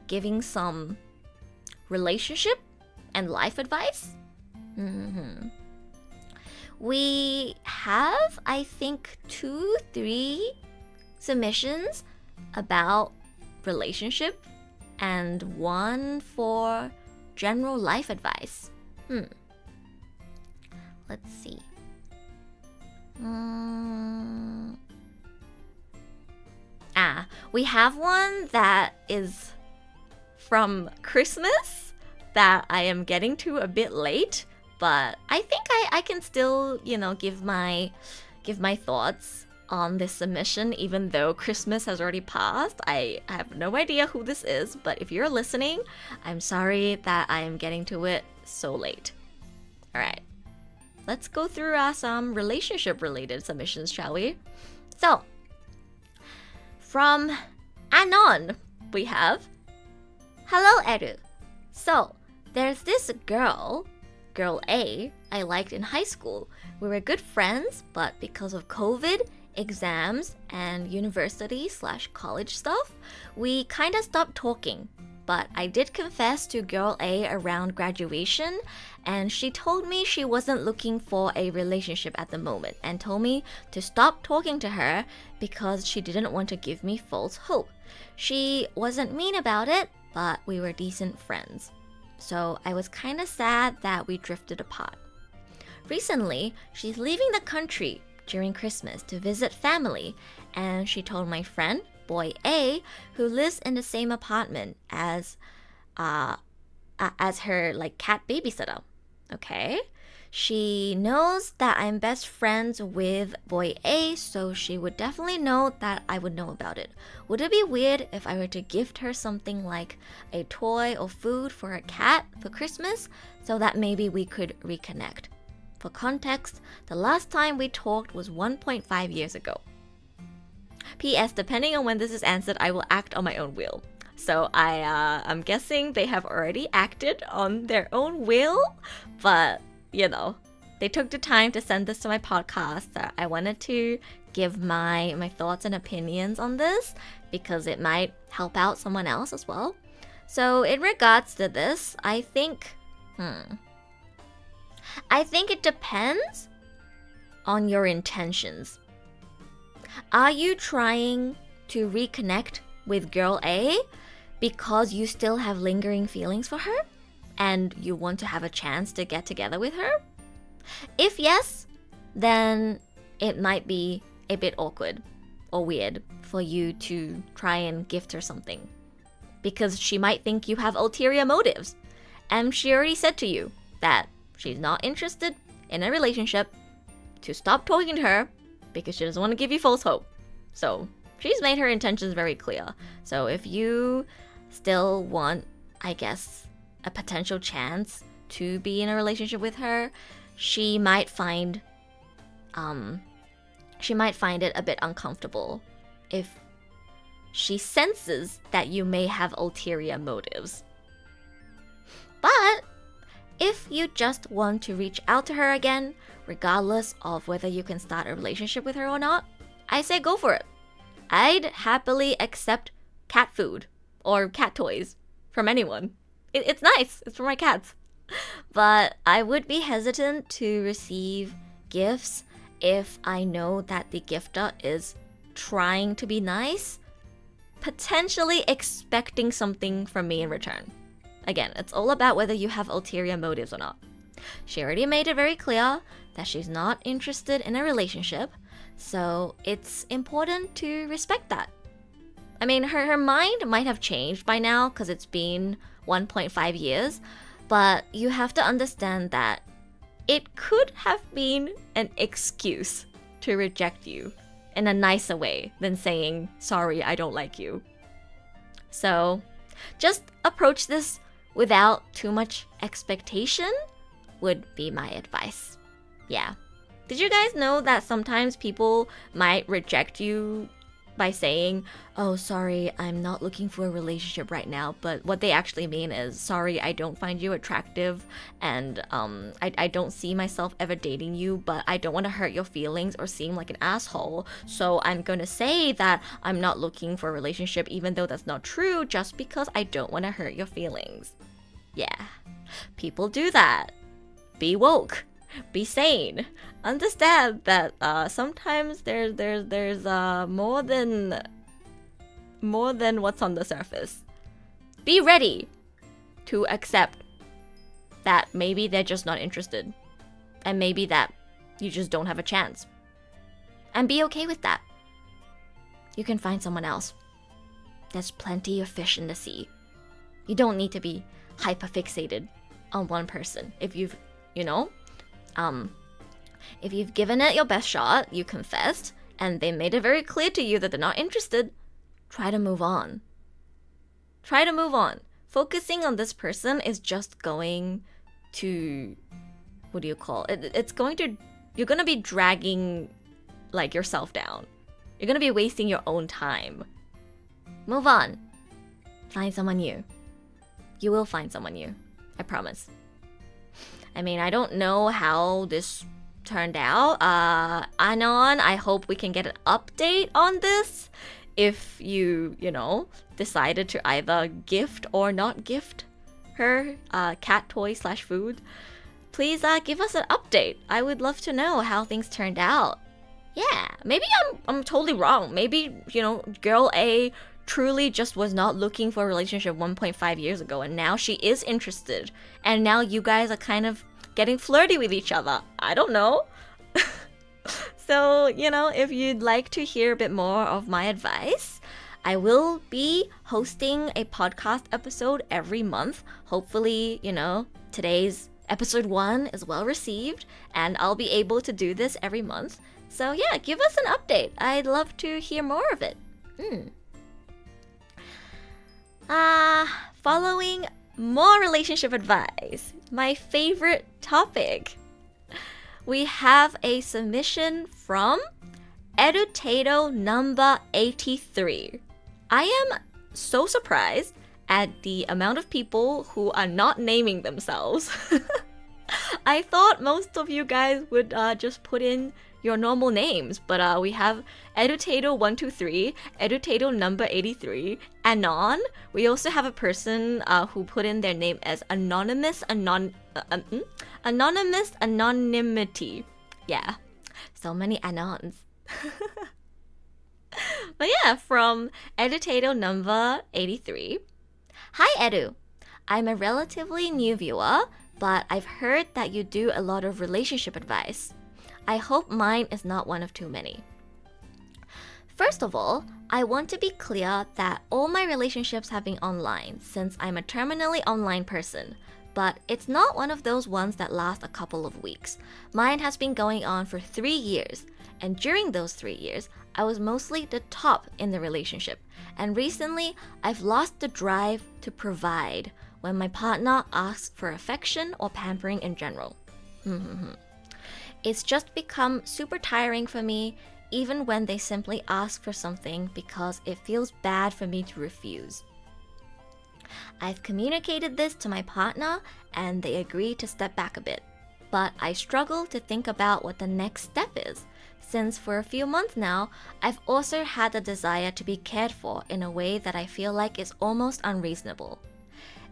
giving some relationship and life advice. We have, I think, 2-3 submissions about relationship and one for general life advice. Let's see. We have one that is from Christmas that I am getting to a bit late, but I think I can still, give my thoughts on this submission even though Christmas has already passed. I have no idea who this is, but if you're listening, I'm sorry that I am getting to it so late. All right. Let's go through some relationship-related submissions, shall we? So, from Anon, we have, Hello, Eru. So, there's this girl A, I liked in high school. We were good friends, but because of COVID, exams, and university/college stuff, we kind of stopped talking. But I did confess to girl A around graduation, and she told me she wasn't looking for a relationship at the moment and told me to stop talking to her because she didn't want to give me false hope. She wasn't mean about it, but we were decent friends. So I was kind of sad that we drifted apart. Recently, she's leaving the country during Christmas to visit family, and she told my friend, boy A, who lives in the same apartment as her cat babysitter. Okay? She knows that I'm best friends with boy A, so she would definitely know that I would know about it. Would it be weird if I were to gift her something like a toy or food for her cat for Christmas so that maybe we could reconnect? For context, the last time we talked was 1.5 years ago. P.S. Depending on when this is answered, I will act on my own will. So I'm guessing they have already acted on their own will, but they took the time to send this to my podcast. So I wanted to give my thoughts and opinions on this because it might help out someone else as well. So in regards to this, I think it depends on your intentions. Are you trying to reconnect with girl A because you still have lingering feelings for her and you want to have a chance to get together with her? If yes, then it might be a bit awkward or weird for you to try and gift her something, because she might think you have ulterior motives, and she already said to you that she's not interested in a relationship, to stop talking to her because she doesn't want to give you false hope. So she's made her intentions very clear. So if you still want, I guess, a potential chance to be in a relationship with her, she might find it a bit uncomfortable if she senses that you may have ulterior motives. But if you just want to reach out to her again, regardless of whether you can start a relationship with her or not, I say go for it. I'd happily accept cat food or cat toys from anyone. It's nice. It's for my cats. But I would be hesitant to receive gifts if I know that the gifter is trying to be nice, potentially expecting something from me in return. Again, it's all about whether you have ulterior motives or not. She already made it very clear that she's not interested in a relationship, so it's important to respect that. I mean, her mind might have changed by now because it's been 1.5 years, but you have to understand that it could have been an excuse to reject you in a nicer way than saying, sorry, I don't like you. So just approach this without too much expectation would be my advice. Yeah. Did you guys know that sometimes people might reject you by saying, oh, sorry, I'm not looking for a relationship right now, but what they actually mean is, sorry, I don't find you attractive, and I don't see myself ever dating you, but I don't want to hurt your feelings or seem like an asshole, so I'm gonna say that I'm not looking for a relationship even though that's not true, just because I don't want to hurt your feelings. Yeah, people do that. Be woke. Be sane. Understand that sometimes there's more than what's on the surface. Be ready to accept that maybe they're just not interested, and maybe that you just don't have a chance. And be okay with that. You can find someone else. There's plenty of fish in the sea. You don't need to be hyperfixated on one person. If you've given it your best shot, you confessed, and they made it very clear to you that they're not interested, try to move on. Try to move on. Focusing on this person is just going to, what do you call it? You're going to be dragging like yourself down. You're going to be wasting your own time. Move on. Find someone new. You will find someone new. I promise. I mean, I don't know how this turned out. Anon, I hope we can get an update on this. If you decided to either gift or not gift her cat toy / food, please give us an update. I would love to know how things turned out. Yeah, maybe I'm totally wrong. Maybe, girl A truly just was not looking for a relationship 1.5 years ago, and now she is interested, and now you guys are kind of getting flirty with each other. I don't know. So, if you'd like to hear a bit more of my advice, I will be hosting a podcast episode every month. Hopefully, today's episode 1 is well received, and I'll be able to do this every month. So yeah, give us an update. I'd love to hear more of it. Following more relationship advice, my favorite topic. We have a submission from Edutato number 83. I am so surprised at the amount of people who are not naming themselves. I thought most of you guys would just put in your normal names, but we have Edutato123, Edutato number 83, Anon. We also have a person who put in their name as Anonymous Anonymity. Yeah, so many Anons. But yeah, from Edutato number 83. Hi Edu, I'm a relatively new viewer, but I've heard that you do a lot of relationship advice. I hope mine is not one of too many. First of all, I want to be clear that all my relationships have been online since I'm a terminally online person, but it's not one of those ones that last a couple of weeks. Mine has been going on for 3 years, and during those 3 years, I was mostly the top in the relationship, and recently I've lost the drive to provide when my partner asks for affection or pampering in general. It's just become super tiring for me, even when they simply ask for something because it feels bad for me to refuse. I've communicated this to my partner and they agree to step back a bit, but I struggle to think about what the next step is, since for a few months now, I've also had the desire to be cared for in a way that I feel like is almost unreasonable.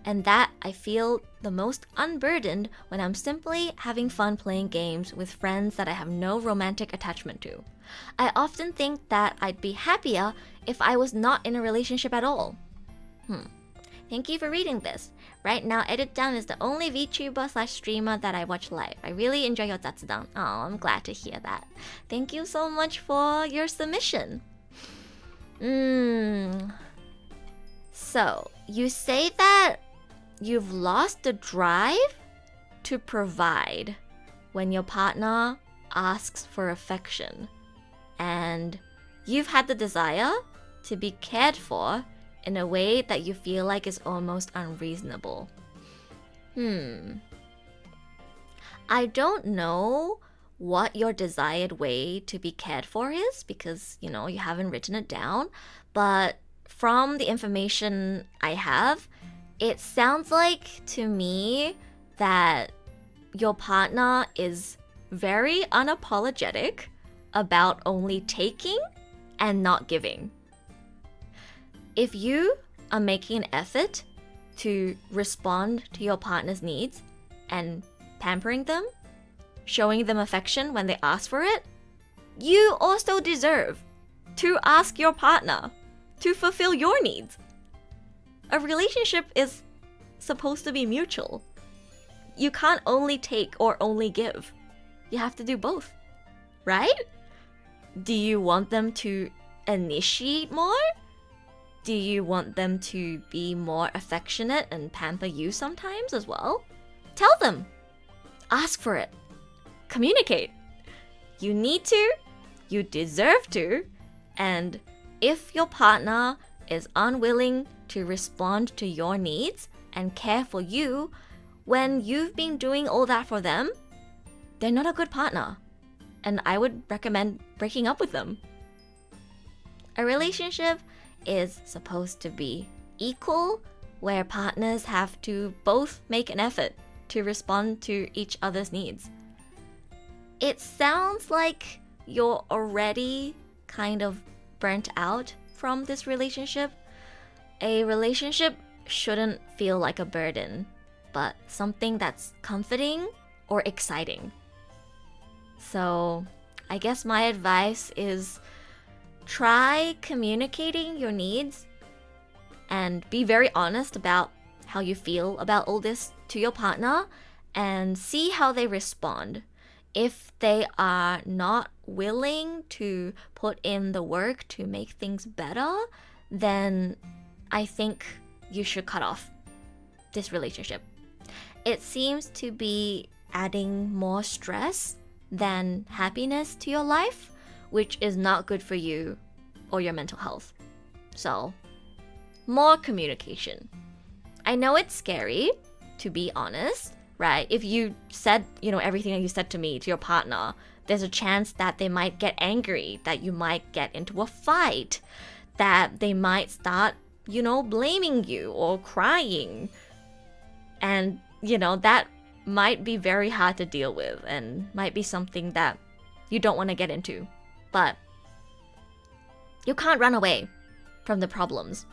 And that I feel the most unburdened when I'm simply having fun playing games with friends that I have no romantic attachment to. I often think that I'd be happier if I was not in a relationship at all. Thank you for reading this. Right now, Edit-down is the only VTuber/streamer that I watch live. I really enjoy your zatsudan. Oh, I'm glad to hear that. Thank you so much for your submission. So, you say that you've lost the drive to provide when your partner asks for affection, and you've had the desire to be cared for in a way that you feel like is almost unreasonable. I don't know what your desired way to be cared for is because, you haven't written it down, but from the information I have, it sounds like to me that your partner is very unapologetic about only taking and not giving. If you are making an effort to respond to your partner's needs and pampering them, showing them affection when they ask for it, you also deserve to ask your partner to fulfill your needs. A relationship is supposed to be mutual. You can't only take or only give. You have to do both, right? Do you want them to initiate more? Do you want them to be more affectionate and pamper you sometimes as well? Tell them. Ask for it. Communicate. You need to. You deserve to. And if your partner is unwilling to respond to your needs and care for you when you've been doing all that for them, they're not a good partner. And I would recommend breaking up with them. A relationship is supposed to be equal, where partners have to both make an effort to respond to each other's needs. It sounds like you're already kind of burnt out from this relationship. A relationship shouldn't feel like a burden, but something that's comforting or exciting. So, I guess my advice is try communicating your needs and be very honest about how you feel about all this to your partner and see how they respond. If they are not willing to put in the work to make things better, then I think you should cut off this relationship. It seems to be adding more stress than happiness to your life, which is not good for you or your mental health. So, more communication. I know it's scary, to be honest, right? If you said, everything that you said to me, to your partner, there's a chance that they might get angry, that you might get into a fight, that they might start, blaming you or crying. And, that might be very hard to deal with and might be something that you don't want to get into. But you can't run away from the problems.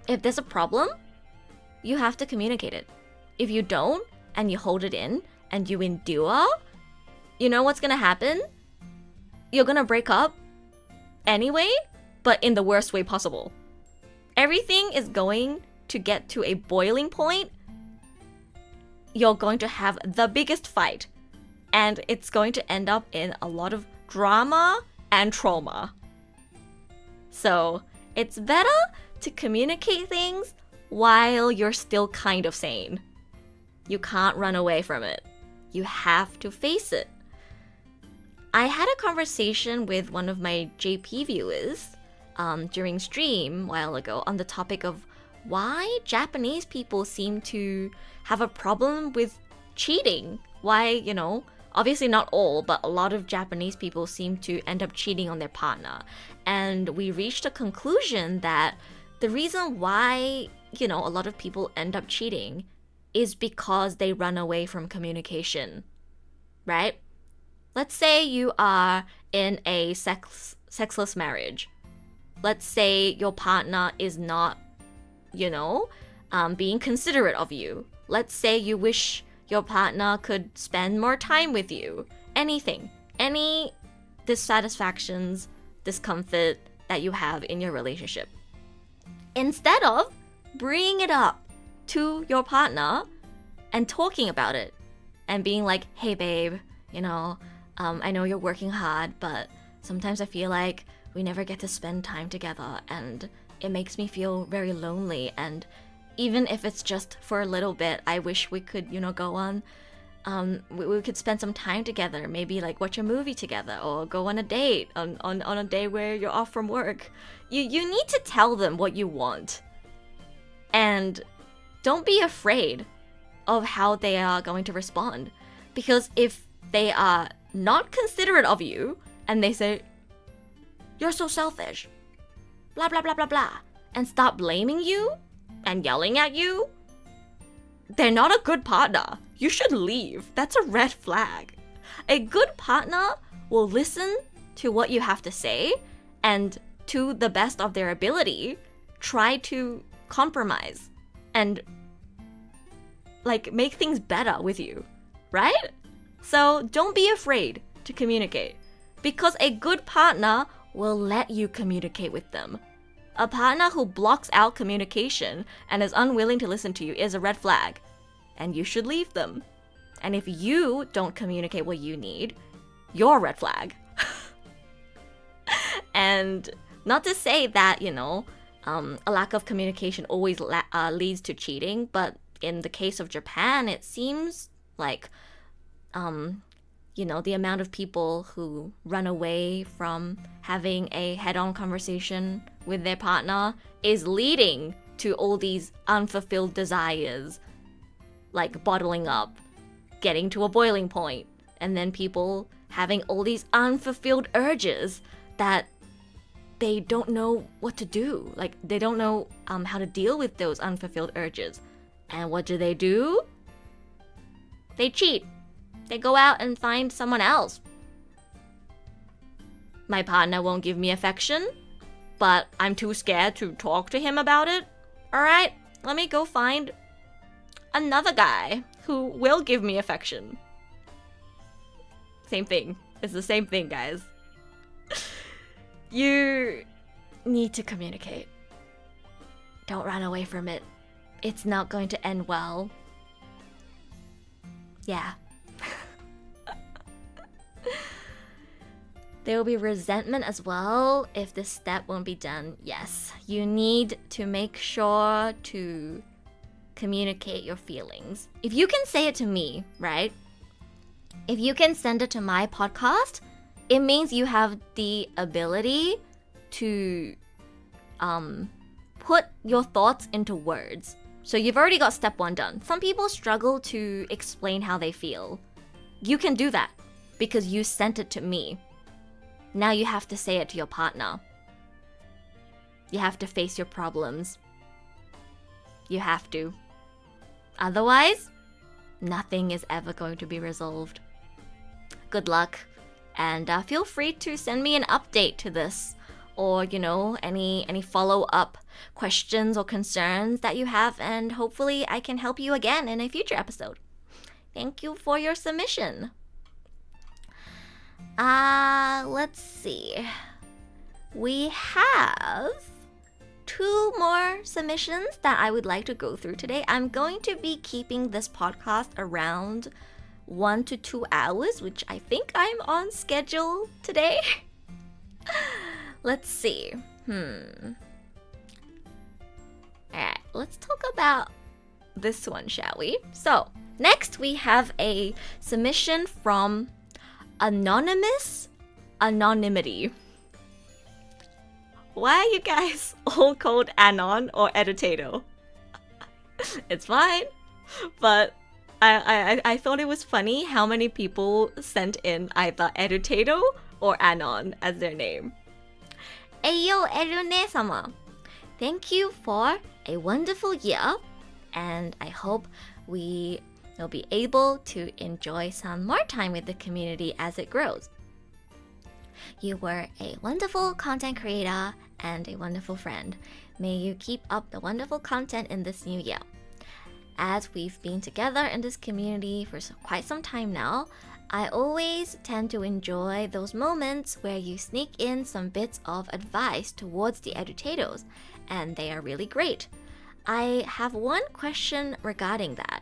If there's a problem, you have to communicate it. If you don't, and you hold it in, and you endure, you know what's gonna happen? You're gonna break up anyway, but in the worst way possible. Everything is going to get to a boiling point. You're going to have the biggest fight, and it's going to end up in a lot of drama and trauma. So it's better to communicate things while you're still kind of sane. You can't run away from it. You have to face it. I had a conversation with one of my JP viewers during stream a while ago on the topic of why Japanese people seem to have a problem with cheating. Why, you know, obviously not all, but a lot of Japanese people seem to end up cheating on their partner. And we reached a conclusion that the reason why, you know, a lot of people end up cheating is because they run away from communication, right? Let's say you are in a sexless marriage. Let's say your partner is not, you know, being considerate of you. Let's say you wish your partner could spend more time with you. Anything, any dissatisfactions, discomfort that you have in your relationship. Instead of bringing it up to your partner and talking about it and being like, hey babe, you know, I know you're working hard, but sometimes I feel like we never get to spend time together and it makes me feel very lonely, and even if it's just for a little bit, I wish we could, you know, go on, we could spend some time together, maybe like watch a movie together or go on a date on a day where you're off from work. You need to tell them what you want. And don't be afraid of how they are going to respond. Because if they are not considerate of you and they say, you're so selfish, blah, blah, blah, blah, blah, and start blaming you and yelling at you, they're not a good partner. You should leave. That's a red flag. A good partner will listen to what you have to say and, to the best of their ability, try to compromise and like make things better with you, right? So don't be afraid to communicate, because a good partner will let you communicate with them. A partner who blocks out communication and is unwilling to listen to you is a red flag, and you should leave them. And if you don't communicate what you need, you're a red flag. And not to say that, you know, a lack of communication always leads to cheating, but in the case of Japan, it seems like, you know, the amount of people who run away from having a head-on conversation with their partner is leading to all these unfulfilled desires, like bottling up, getting to a boiling point, and then people having all these unfulfilled urges that they don't know what to do. Like, they don't know how to deal with those unfulfilled urges. And what do? They cheat. They go out and find someone else. My partner won't give me affection, but I'm too scared to talk to him about it. Alright, let me go find another guy who will give me affection. Same thing. It's the same thing, guys. You need to communicate. Don't run away from it. It's not going to end well. Yeah. There will be resentment as well if this step won't be done. Yes, you need to make sure to communicate your feelings. If you can say it to me, right? If you can send it to my podcast, it means you have the ability to put your thoughts into words. So you've already got step 1 done. Some people struggle to explain how they feel. You can do that because you sent it to me. Now you have to say it to your partner. You have to face your problems. You have to. Otherwise, nothing is ever going to be resolved. Good luck, and feel free to send me an update to this, or any follow-up questions or concerns that you have, and hopefully I can help you again in a future episode. Thank you for your submission. Let's see. We have 2 more submissions that I would like to go through today. I'm going to be keeping this podcast around 1 to 2 hours, which I think I'm on schedule today. Let's see. Alright, let's talk about this one, shall we? So, next we have a submission from Anonymous Anonymity. Why are you guys all called Anon or Edutato? It's fine, but I thought it was funny how many people sent in either Edutato or Anon as their name. Ayo Erune-sama, thank you for a wonderful year, and I hope we will be able to enjoy some more time with the community as it grows. You were a wonderful content creator and a wonderful friend. May you keep up the wonderful content in this new year. As we've been together in this community for quite some time now, I always tend to enjoy those moments where you sneak in some bits of advice towards the edutados, and they are really great. I have one question regarding that.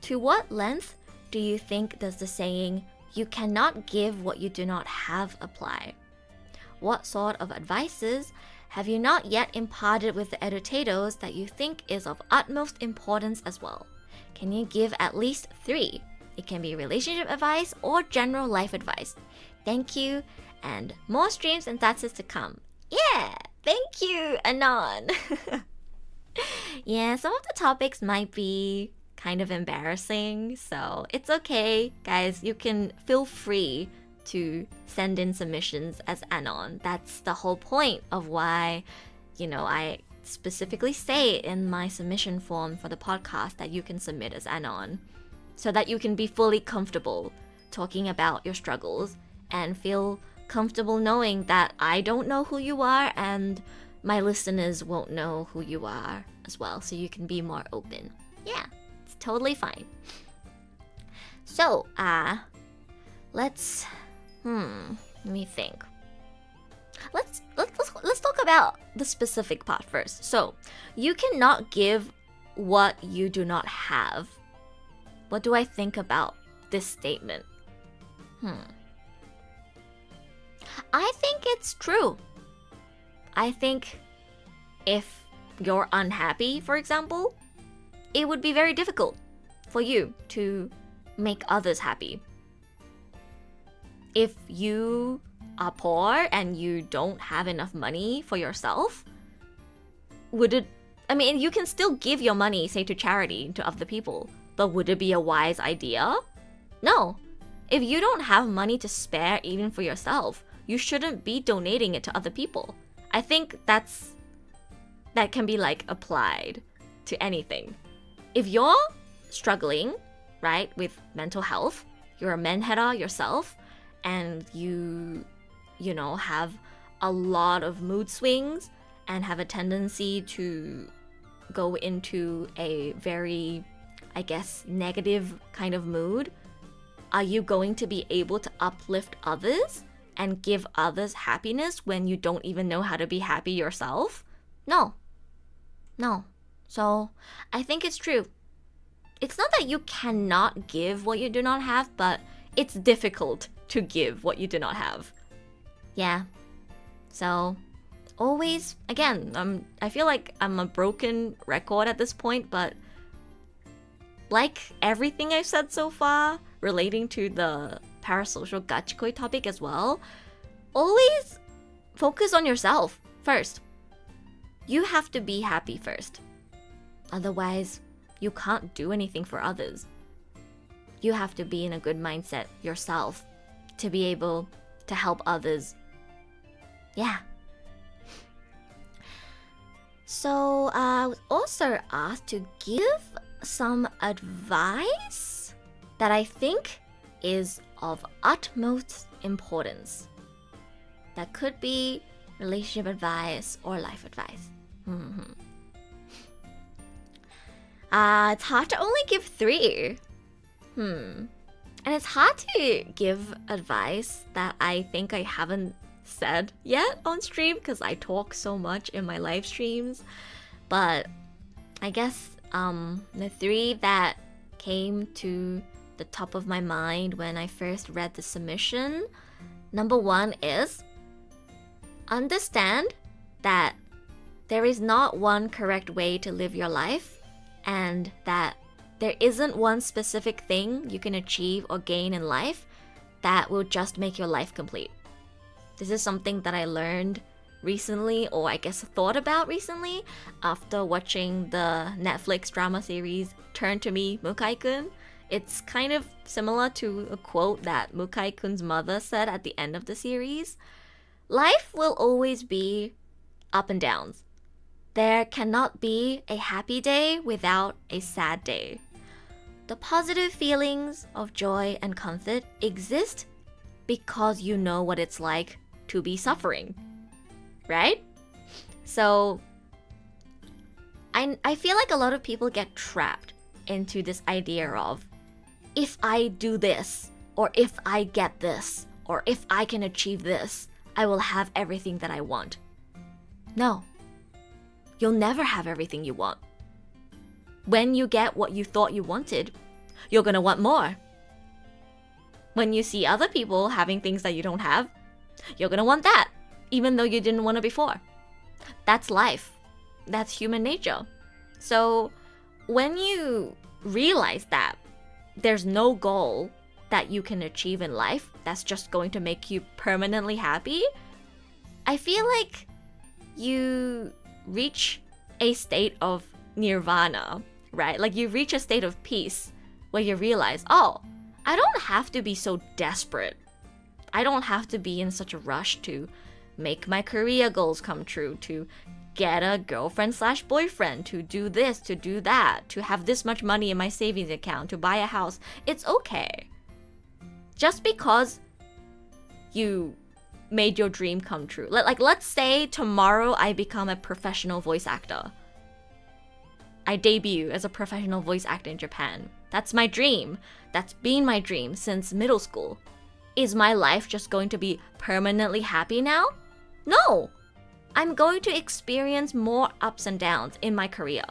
To what length do you think does the saying, "You cannot give what you do not have" apply? What sort of advices have you not yet imparted with the edutados that you think is of utmost importance as well? Can you give at least 3? It can be relationship advice or general life advice. Thank you, and more streams and that's to come. Yeah, thank you, Anon. Yeah, some of the topics might be kind of embarrassing, so it's okay, guys. You can feel free to send in submissions as Anon. That's the whole point of why, I specifically say in my submission form for the podcast that you can submit as Anon, so that you can be fully comfortable talking about your struggles and feel comfortable knowing that I don't know who you are and my listeners won't know who you are as well, so you can be more open. Yeah, it's totally fine. So, let's let me think. Let's talk about the specific part first. So, you cannot give what you do not have. What do I think about this statement? I think it's true. I think if you're unhappy, for example, it would be very difficult for you to make others happy. If you are poor and you don't have enough money for yourself, you can still give your money, say, to charity, to other people, but would it be a wise idea? No. If you don't have money to spare even for yourself, you shouldn't be donating it to other people. I think that can be applied to anything. If you're struggling, right, with mental health, you're a menhera yourself, and you have a lot of mood swings and have a tendency to go into a very, I guess, negative kind of mood, are you going to be able to uplift others and give others happiness when you don't even know how to be happy yourself? No. So, I think it's true. It's not that you cannot give what you do not have, but it's difficult to give what you do not have. Yeah. So, always, again, I feel like I'm a broken record at this point, but like everything I've said so far relating to the Parasocial Gachikoi topic as well, always focus on yourself first. You have to be happy first. Otherwise, you can't do anything for others. You have to be in a good mindset yourself to be able to help others. Yeah. So I was also asked to give some advice that I think is of utmost importance. That could be relationship advice or life advice. It's hard to only give 3. And it's hard to give advice that I think I haven't said yet on stream because I talk so much in my live streams. But I guess the 3 that came to the top of my mind when I first read the submission. Number 1 is understand that there is not one correct way to live your life, and that there isn't one specific thing you can achieve or gain in life that will just make your life complete. This is something that I learned recently, or I guess thought about recently, after watching the Netflix drama series Turn to Me, Mukai-kun. It's kind of similar to a quote that Mukai-kun's mother said at the end of the series. Life will always be up and downs. There cannot be a happy day without a sad day. The positive feelings of joy and comfort exist because you know what it's like to be suffering, right? So I feel like a lot of people get trapped into this idea of, if I do this, or if I get this, or if I can achieve this, I will have everything that I want. No. You'll never have everything you want. When you get what you thought you wanted, you're gonna want more. When you see other people having things that you don't have, you're gonna want that, even though you didn't want it before. That's life. That's human nature. So when you realize that there's no goal that you can achieve in life that's just going to make you permanently happy, I feel like you reach a state of nirvana, right? Like you reach a state of peace where you realize, oh, I don't have to be so desperate. I don't have to be in such a rush to make my career goals come true, to get a girlfriend/boyfriend, to do this, to do that, to have this much money in my savings account, to buy a house. It's okay. Just because you made your dream come true. Like let's say tomorrow I become a professional voice actor. I debut as a professional voice actor in Japan. That's my dream. That's been my dream since middle school. Is my life just going to be permanently happy now? No! I'm going to experience more ups and downs in my career.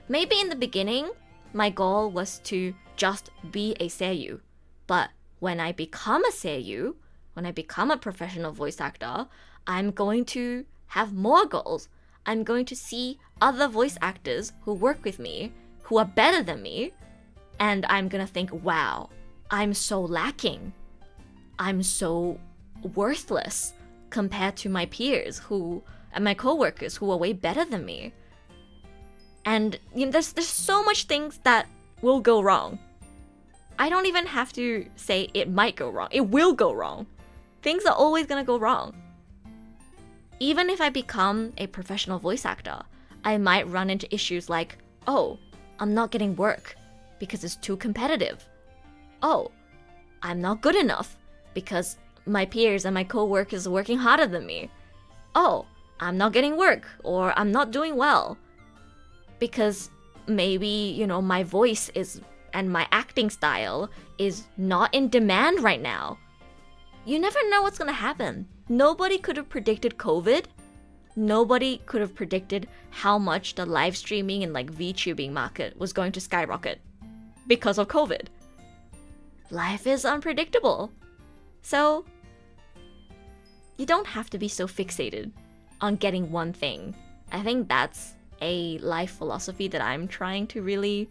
Maybe in the beginning, my goal was to just be a seiyuu. But when I become a seiyuu, when I become a professional voice actor, I'm going to have more goals. I'm going to see other voice actors who work with me, who are better than me, and I'm gonna think, wow, I'm so lacking. I'm so worthless compared to my peers and my coworkers who are way better than me. And you know, there's so much things that will go wrong. I don't even have to say it might go wrong. It will go wrong. Things are always gonna go wrong. Even if I become a professional voice actor, I might run into issues like, oh, I'm not getting work because it's too competitive. Oh, I'm not good enough because my peers and my co-workers are working harder than me. Oh, I'm not getting work, or I'm not doing well because maybe, you know, my voice is and my acting style is not in demand right now. You never know what's gonna happen. Nobody could have predicted COVID. Nobody could have predicted how much the live streaming and like VTubing market was going to skyrocket because of COVID. Life is unpredictable. So you don't have to be so fixated on getting one thing. I think that's a life philosophy that I'm trying to really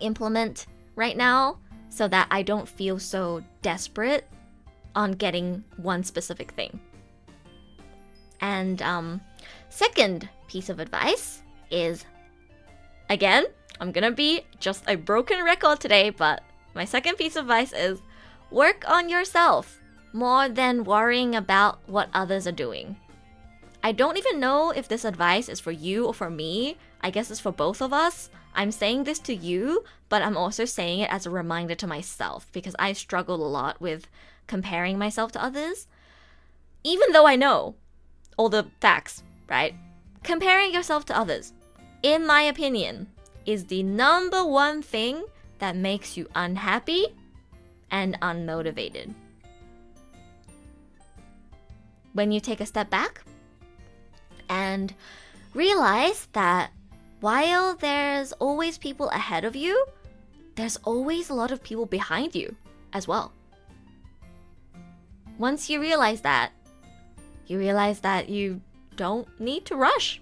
implement right now so that I don't feel so desperate on getting one specific thing. And second piece of advice is, again, I'm gonna be just a broken record today, but my second piece of advice is work on yourself more than worrying about what others are doing. I don't even know if this advice is for you or for me. I guess it's for both of us. I'm saying this to you, but I'm also saying it as a reminder to myself because I struggle a lot with comparing myself to others. Even though I know all the facts, right? Comparing yourself to others, in my opinion, is the number one thing that makes you unhappy and unmotivated. When you take a step back and realize that while there's always people ahead of you, there's always a lot of people behind you as well. Once you realize that you don't need to rush.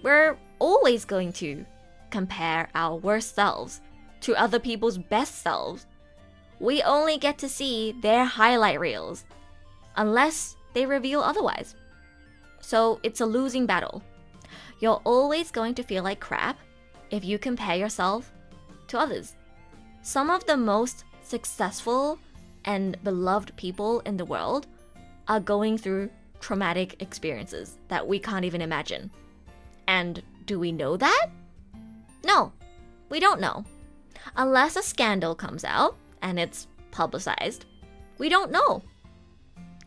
We're always going to compare our worst selves to other people's best selves. We only get to see their highlight reels, unless they reveal otherwise. So it's a losing battle. You're always going to feel like crap if you compare yourself to others. Some of the most successful and beloved people in the world are going through traumatic experiences that we can't even imagine. And do we know that? No, we don't know. Unless a scandal comes out and it's publicized, we don't know.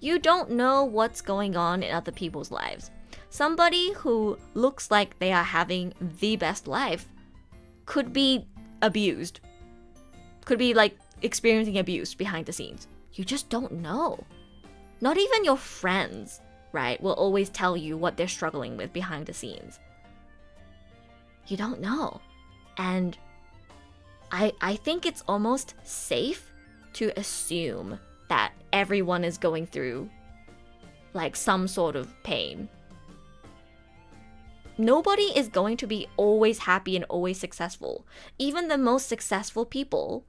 You don't know what's going on in other people's lives. Somebody who looks like they are having the best life could be abused. Could be like experiencing abuse behind the scenes. You just don't know. Not even your friends, right, will always tell you what they're struggling with behind the scenes. You don't know. And I think it's almost safe to assume that everyone is going through like some sort of pain. Nobody is going to be always happy and always successful. Even the most successful people,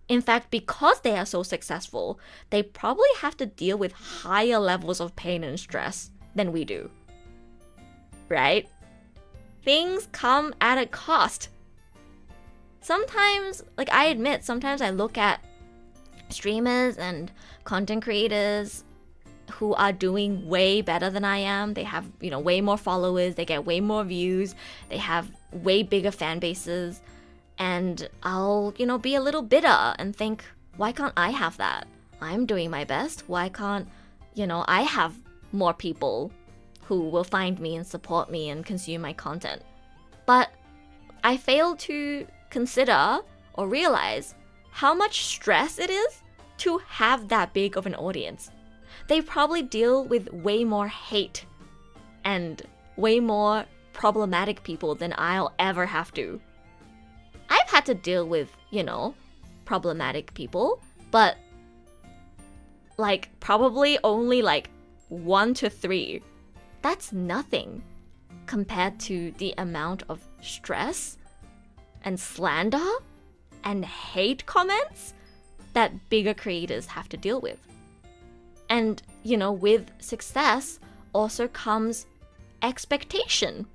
in fact, because they are so successful, they probably have to deal with higher levels of pain and stress than we do. Right? Things come at a cost. Sometimes, like I admit, sometimes I look at streamers and content creators who are doing way better than I am. They have, way more followers, they get way more views, they have way bigger fan bases. And I'll, be a little bitter and think, why can't I have that? I'm doing my best. Why can't, I have more people who will find me and support me and consume my content? But I fail to consider or realize how much stress it is to have that big of an audience. They probably deal with way more hate and way more problematic people than I'll ever have to. I've had to deal with, problematic people, but probably only 1 to 3. That's nothing compared to the amount of stress and slander and hate comments that bigger creators have to deal with. And, with success also comes expectation.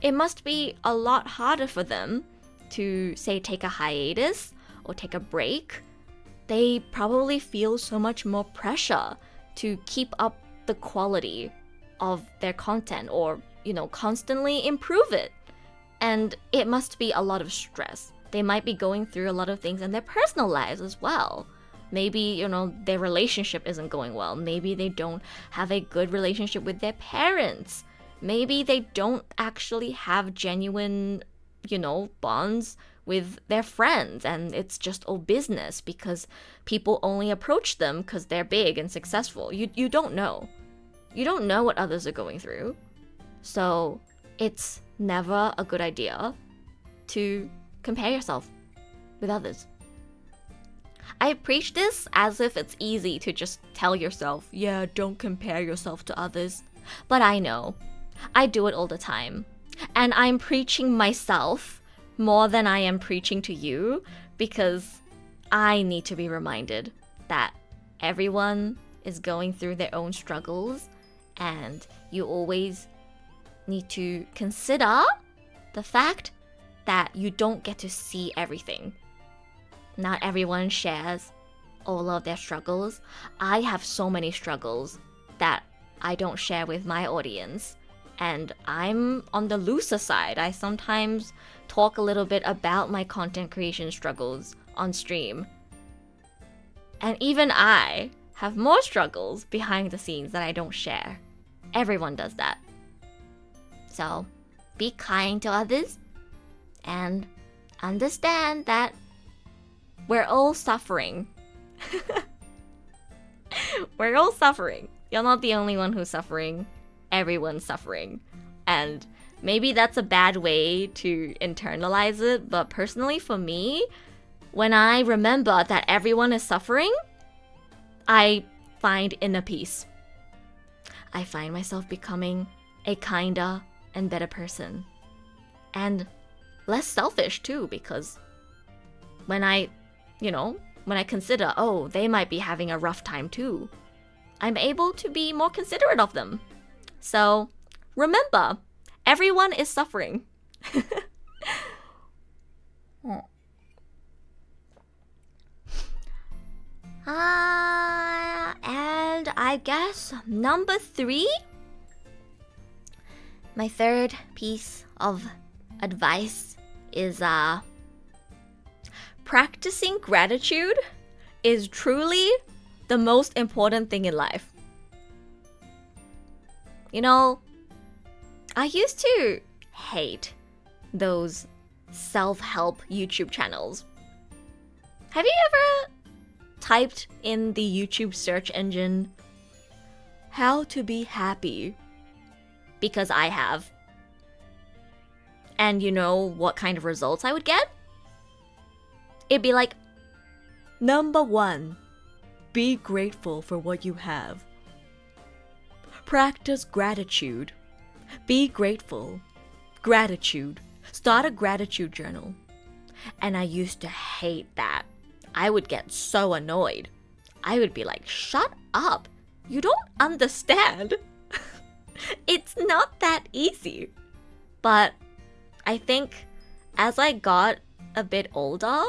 It must be a lot harder for them to, say, take a hiatus or take a break. They probably feel so much more pressure to keep up the quality of their content or, constantly improve it. And it must be a lot of stress. They might be going through a lot of things in their personal lives as well. Maybe, their relationship isn't going well. Maybe they don't have a good relationship with their parents. Maybe they don't actually have genuine, bonds with their friends, and it's just all business because people only approach them because they're big and successful. You don't know. You don't know what others are going through. So it's never a good idea to compare yourself with others. I preach this as if it's easy to just tell yourself, yeah, don't compare yourself to others. But I know. I do it all the time. And I'm preaching myself more than I am preaching to you because I need to be reminded that everyone is going through their own struggles, and you always need to consider the fact that you don't get to see everything. Not everyone shares all of their struggles. I have so many struggles that I don't share with my audience And I'm on the looser side. I sometimes talk a little bit about my content creation struggles on stream. And even I have more struggles behind the scenes that I don't share. Everyone does that. So, be kind to others and understand that we're all suffering. We're all suffering. You're not the only one who's suffering. Everyone's suffering. And maybe that's a bad way to internalize it, but personally for me, when I remember that everyone is suffering, I find inner peace. I find myself becoming a kinder and better person. And less selfish too, because when I consider, oh, they might be having a rough time too, I'm able to be more considerate of them. So, remember, everyone is suffering. And I guess number 3, my third piece of advice is practicing gratitude is truly the most important thing in life. You know, I used to hate those self-help YouTube channels. Have you ever typed in the YouTube search engine, how to be happy? Because I have. And you know what kind of results I would get? It'd be like, number 1, be grateful for what you have. Practice gratitude. Be grateful. Gratitude. Start a gratitude journal. And I used to hate that. I would get so annoyed. I would be like, shut up. You don't understand. It's not that easy. But I think as I got a bit older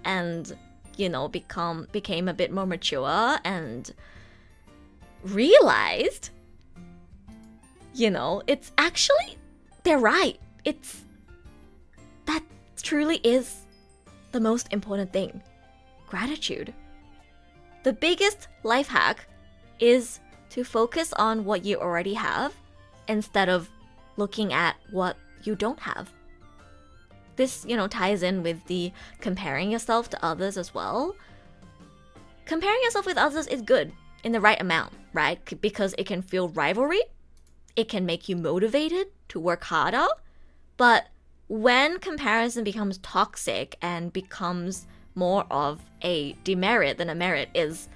and, became a bit more mature and realized, it's actually, they're right. That truly is the most important thing. Gratitude. The biggest life hack is to focus on what you already have instead of looking at what you don't have. This, ties in with the comparing yourself to others as well. Comparing yourself with others is good in the right amount, right? Because it can feel rivalry. It can make you motivated to work harder. But when comparison becomes toxic and becomes more of a demerit than a merit is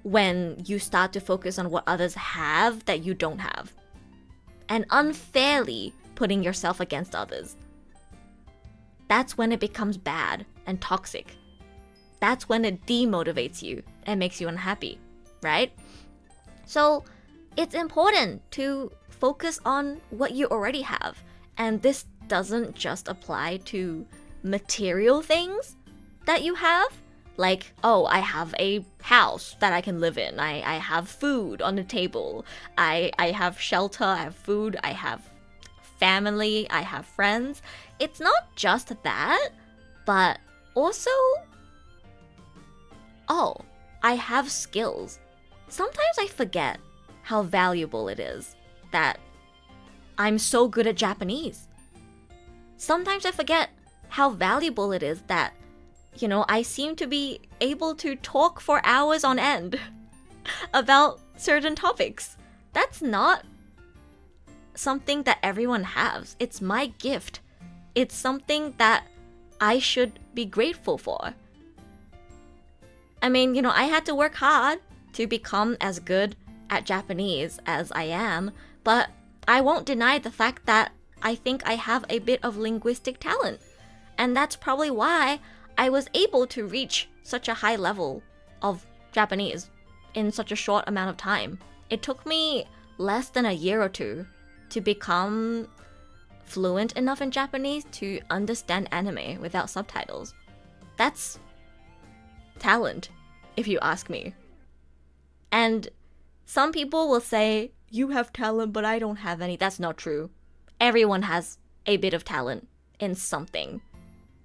when you start to focus on what others have that you don't have. And unfairly putting yourself against others. That's when it becomes bad and toxic. That's when it demotivates you and makes you unhappy, right? So it's important to focus on what you already have. And this doesn't just apply to material things that you have. Like, oh, I have a house that I can live in. I have food on the table. I have shelter, I have food, I have family, I have friends. It's not just that, but also, oh, I have skills. Sometimes I forget how valuable it is that I'm so good at Japanese. Sometimes I forget how valuable it is that, I seem to be able to talk for hours on end about certain topics. That's not something that everyone has. It's my gift. It's something that I should be grateful for. I mean, I had to work hard to become as good at Japanese as I am, but I won't deny the fact that I think I have a bit of linguistic talent. And that's probably why I was able to reach such a high level of Japanese in such a short amount of time. It took me less than a year or two to become fluent enough in Japanese to understand anime without subtitles. That's talent, if you ask me. And some people will say, you have talent, but I don't have any. That's not true. Everyone has a bit of talent in something.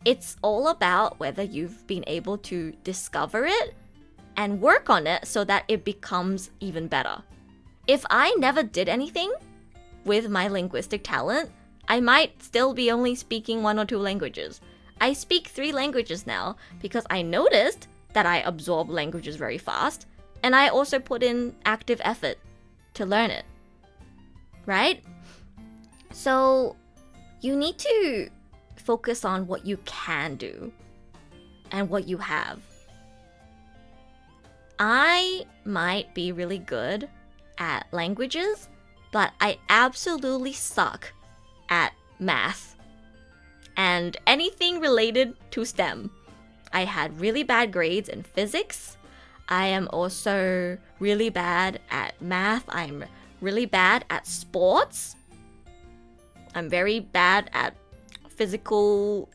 It's all about whether you've been able to discover it and work on it so that it becomes even better. If I never did anything with my linguistic talent, I might still be only speaking 1 or 2 languages. I speak 3 languages now because I noticed that I absorb languages very fast, and I also put in active effort to learn it. Right? So you need to focus on what you can do and what you have. I might be really good at languages, but I absolutely suck at math and anything related to STEM. I had really bad grades in physics. I am also really bad at math. I'm really bad at sports. I'm very bad at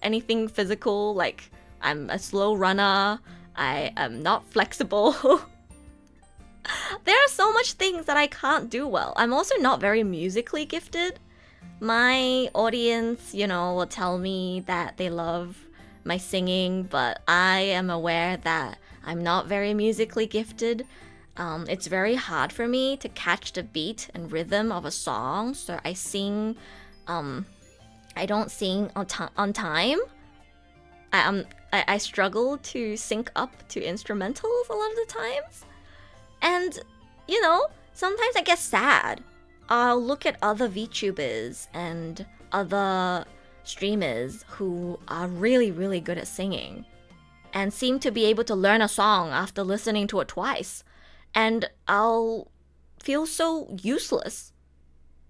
anything physical, like I'm a slow runner. I am not flexible. There are so much things that I can't do well. I'm also not very musically gifted. My audience, will tell me that they love my singing, but I am aware that I'm not very musically gifted. It's very hard for me to catch the beat and rhythm of a song, so I sing. I don't sing on time. I struggle to sync up to instrumentals a lot of the times. And, sometimes I get sad. I'll look at other VTubers and other streamers who are really, really good at singing and seem to be able to learn a song after listening to it twice. And I'll feel so useless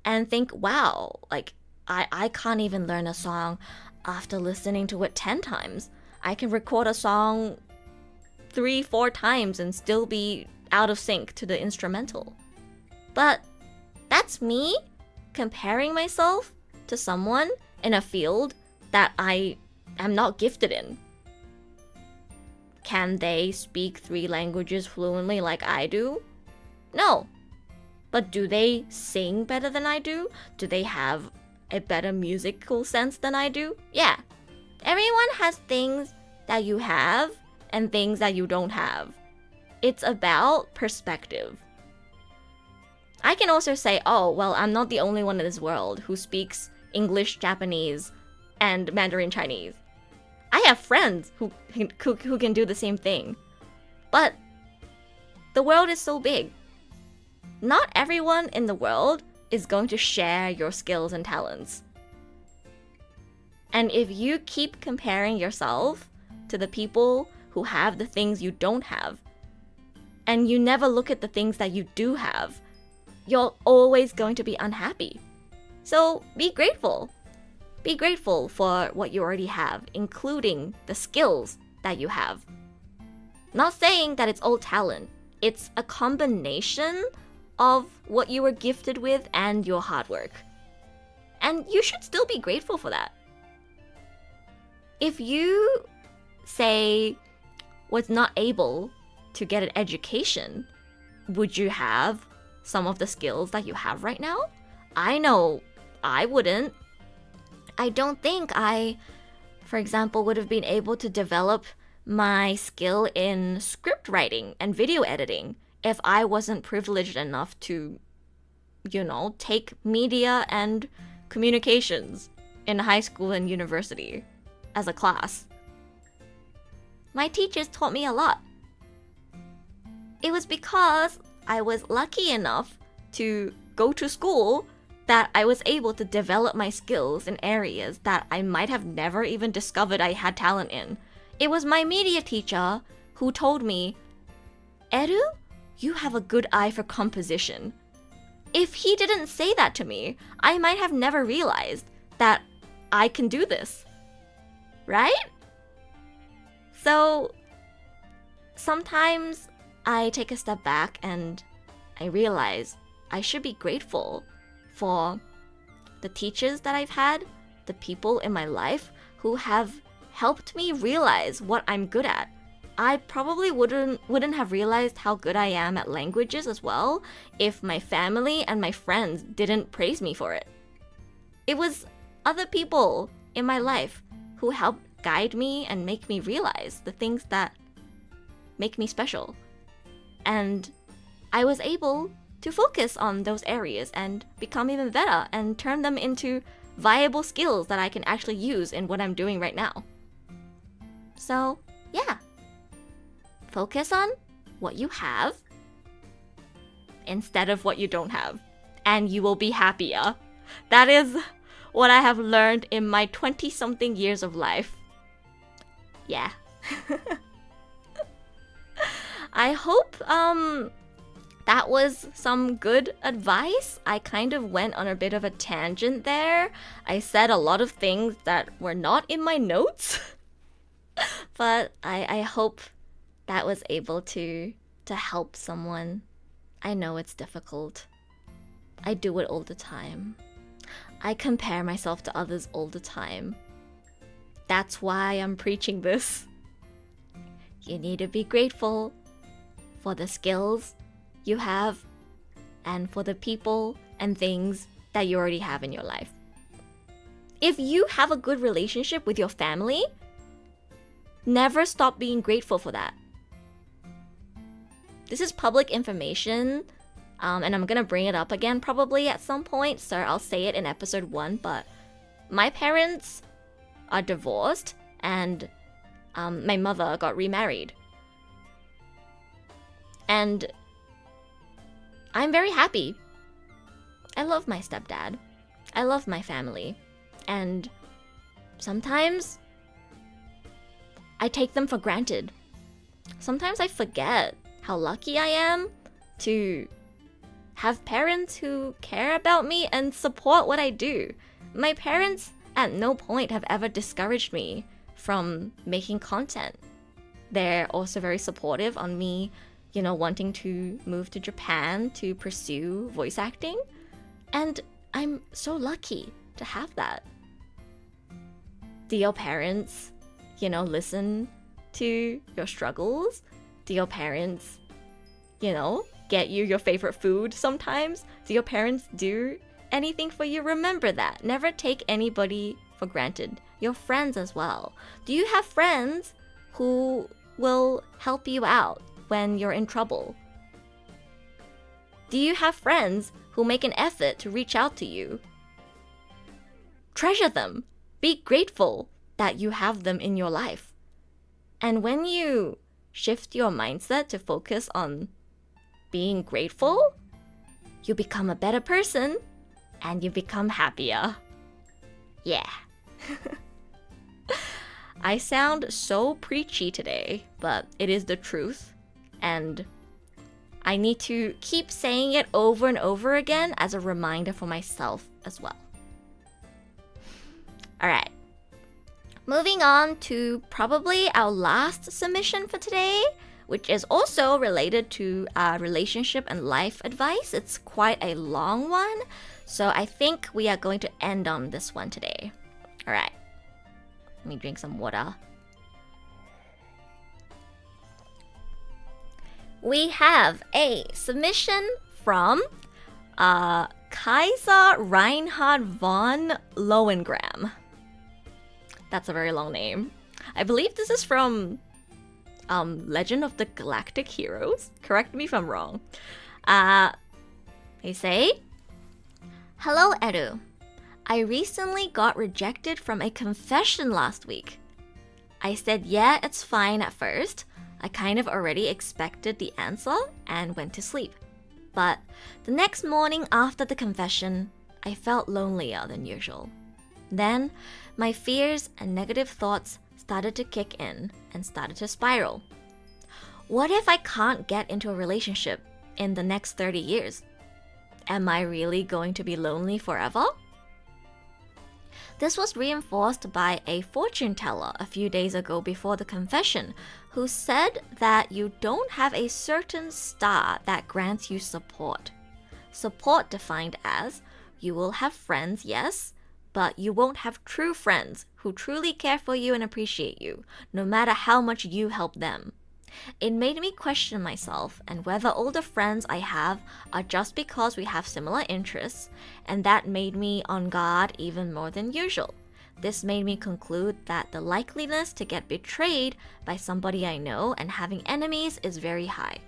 and think, wow, I can't even learn a song after listening to it 10 times. I can record a song 3-4 times and still be out of sync to the instrumental. But that's me comparing myself to someone in a field that I am not gifted in. Can they speak 3 languages fluently like I do? No. But do they sing better than I do? Do they have a better musical sense than I do? Yeah. Everyone has things that you have and things that you don't have. It's about perspective. I can also say, oh, well, I'm not the only one in this world who speaks English, Japanese, and Mandarin Chinese. I have friends who can do the same thing. But the world is so big. Not everyone in the world is going to share your skills and talents. And if you keep comparing yourself to the people who have the things you don't have, and you never look at the things that you do have, you're always going to be unhappy. So be grateful. Be grateful for what you already have, including the skills that you have. Not saying that it's all talent. It's a combination of what you were gifted with and your hard work. And you should still be grateful for that. If you, say, was not able to get an education, would you have some of the skills that you have right now? I know I wouldn't. I don't think I, for example, would have been able to develop my skill in script writing and video editing if I wasn't privileged enough to, take media and communications in high school and university as a class. My teachers taught me a lot. It was because I was lucky enough to go to school that I was able to develop my skills in areas that I might have never even discovered I had talent in. It was my media teacher who told me, Eru, you have a good eye for composition. If he didn't say that to me, I might have never realized that I can do this. Right? So sometimes I take a step back and I realize I should be grateful for the teachers that I've had, the people in my life who have helped me realize what I'm good at I probably wouldn't have realized how good I am at languages as well if my family and my friends didn't praise me for it. It was other people in my life who helped guide me and make me realize the things that make me special. And I was able to focus on those areas and become even better and turn them into viable skills that I can actually use in what I'm doing right now. So, yeah. Focus on what you have instead of what you don't have, and you will be happier. That is what I have learned in my 20-something years of life. Yeah. I hope that was some good advice. I kind of went on a bit of a tangent there. I said a lot of things that were not in my notes. But I hope that was able to help someone. I know it's difficult. I do it all the time. I compare myself to others all the time. That's why I'm preaching this. You need to be grateful for the skills you have and for the people and things that you already have in your life. If you have a good relationship with your family, never stop being grateful for that. This is public information, and I'm gonna bring it up again probably at some point, so I'll say it in episode 1, but my parents are divorced, and my mother got remarried. And I'm very happy. I love my stepdad. I love my family. And sometimes I take them for granted. Sometimes I forget how lucky I am to have parents who care about me and support what I do. My parents at no point have ever discouraged me from making content. They're also very supportive on me, wanting to move to Japan to pursue voice acting. And I'm so lucky to have that. Do your parents, listen to your struggles? Do your parents, get you your favorite food sometimes? Do your parents do anything for you? Remember that. Never take anybody for granted. Your friends as well. Do you have friends who will help you out when you're in trouble? Do you have friends who make an effort to reach out to you? Treasure them. Be grateful that you have them in your life. And when you shift your mindset to focus on being grateful, you become a better person and you become happier. Yeah. I sound so preachy today, but it is the truth. And I need to keep saying it over and over again as a reminder for myself as well. Alright. Moving on to probably our last submission for today, which is also related to relationship and life advice. It's quite a long one, so I think we are going to end on this one today. Alright. Let me drink some water. We have a submission from Kaiser Reinhard von Lohengram. That's a very long name. I believe this is from Legend of the Galactic Heroes. Correct me if I'm wrong. They say, "Hello, Eru. I recently got rejected from a confession last week. I said, yeah, it's fine at first. I kind of already expected the answer and went to sleep. But the next morning after the confession, I felt lonelier than usual. Then, my fears and negative thoughts started to kick in and started to spiral. What if I can't get into a relationship in the next 30 years? Am I really going to be lonely forever? This was reinforced by a fortune teller a few days ago before the confession, who said that you don't have a certain star that grants you support. Support defined as, you will have friends, yes, but you won't have true friends who truly care for you and appreciate you, no matter how much you help them. It made me question myself and whether all the friends I have are just because we have similar interests, and that made me on guard even more than usual. This made me conclude that the likeliness to get betrayed by somebody I know and having enemies is very high.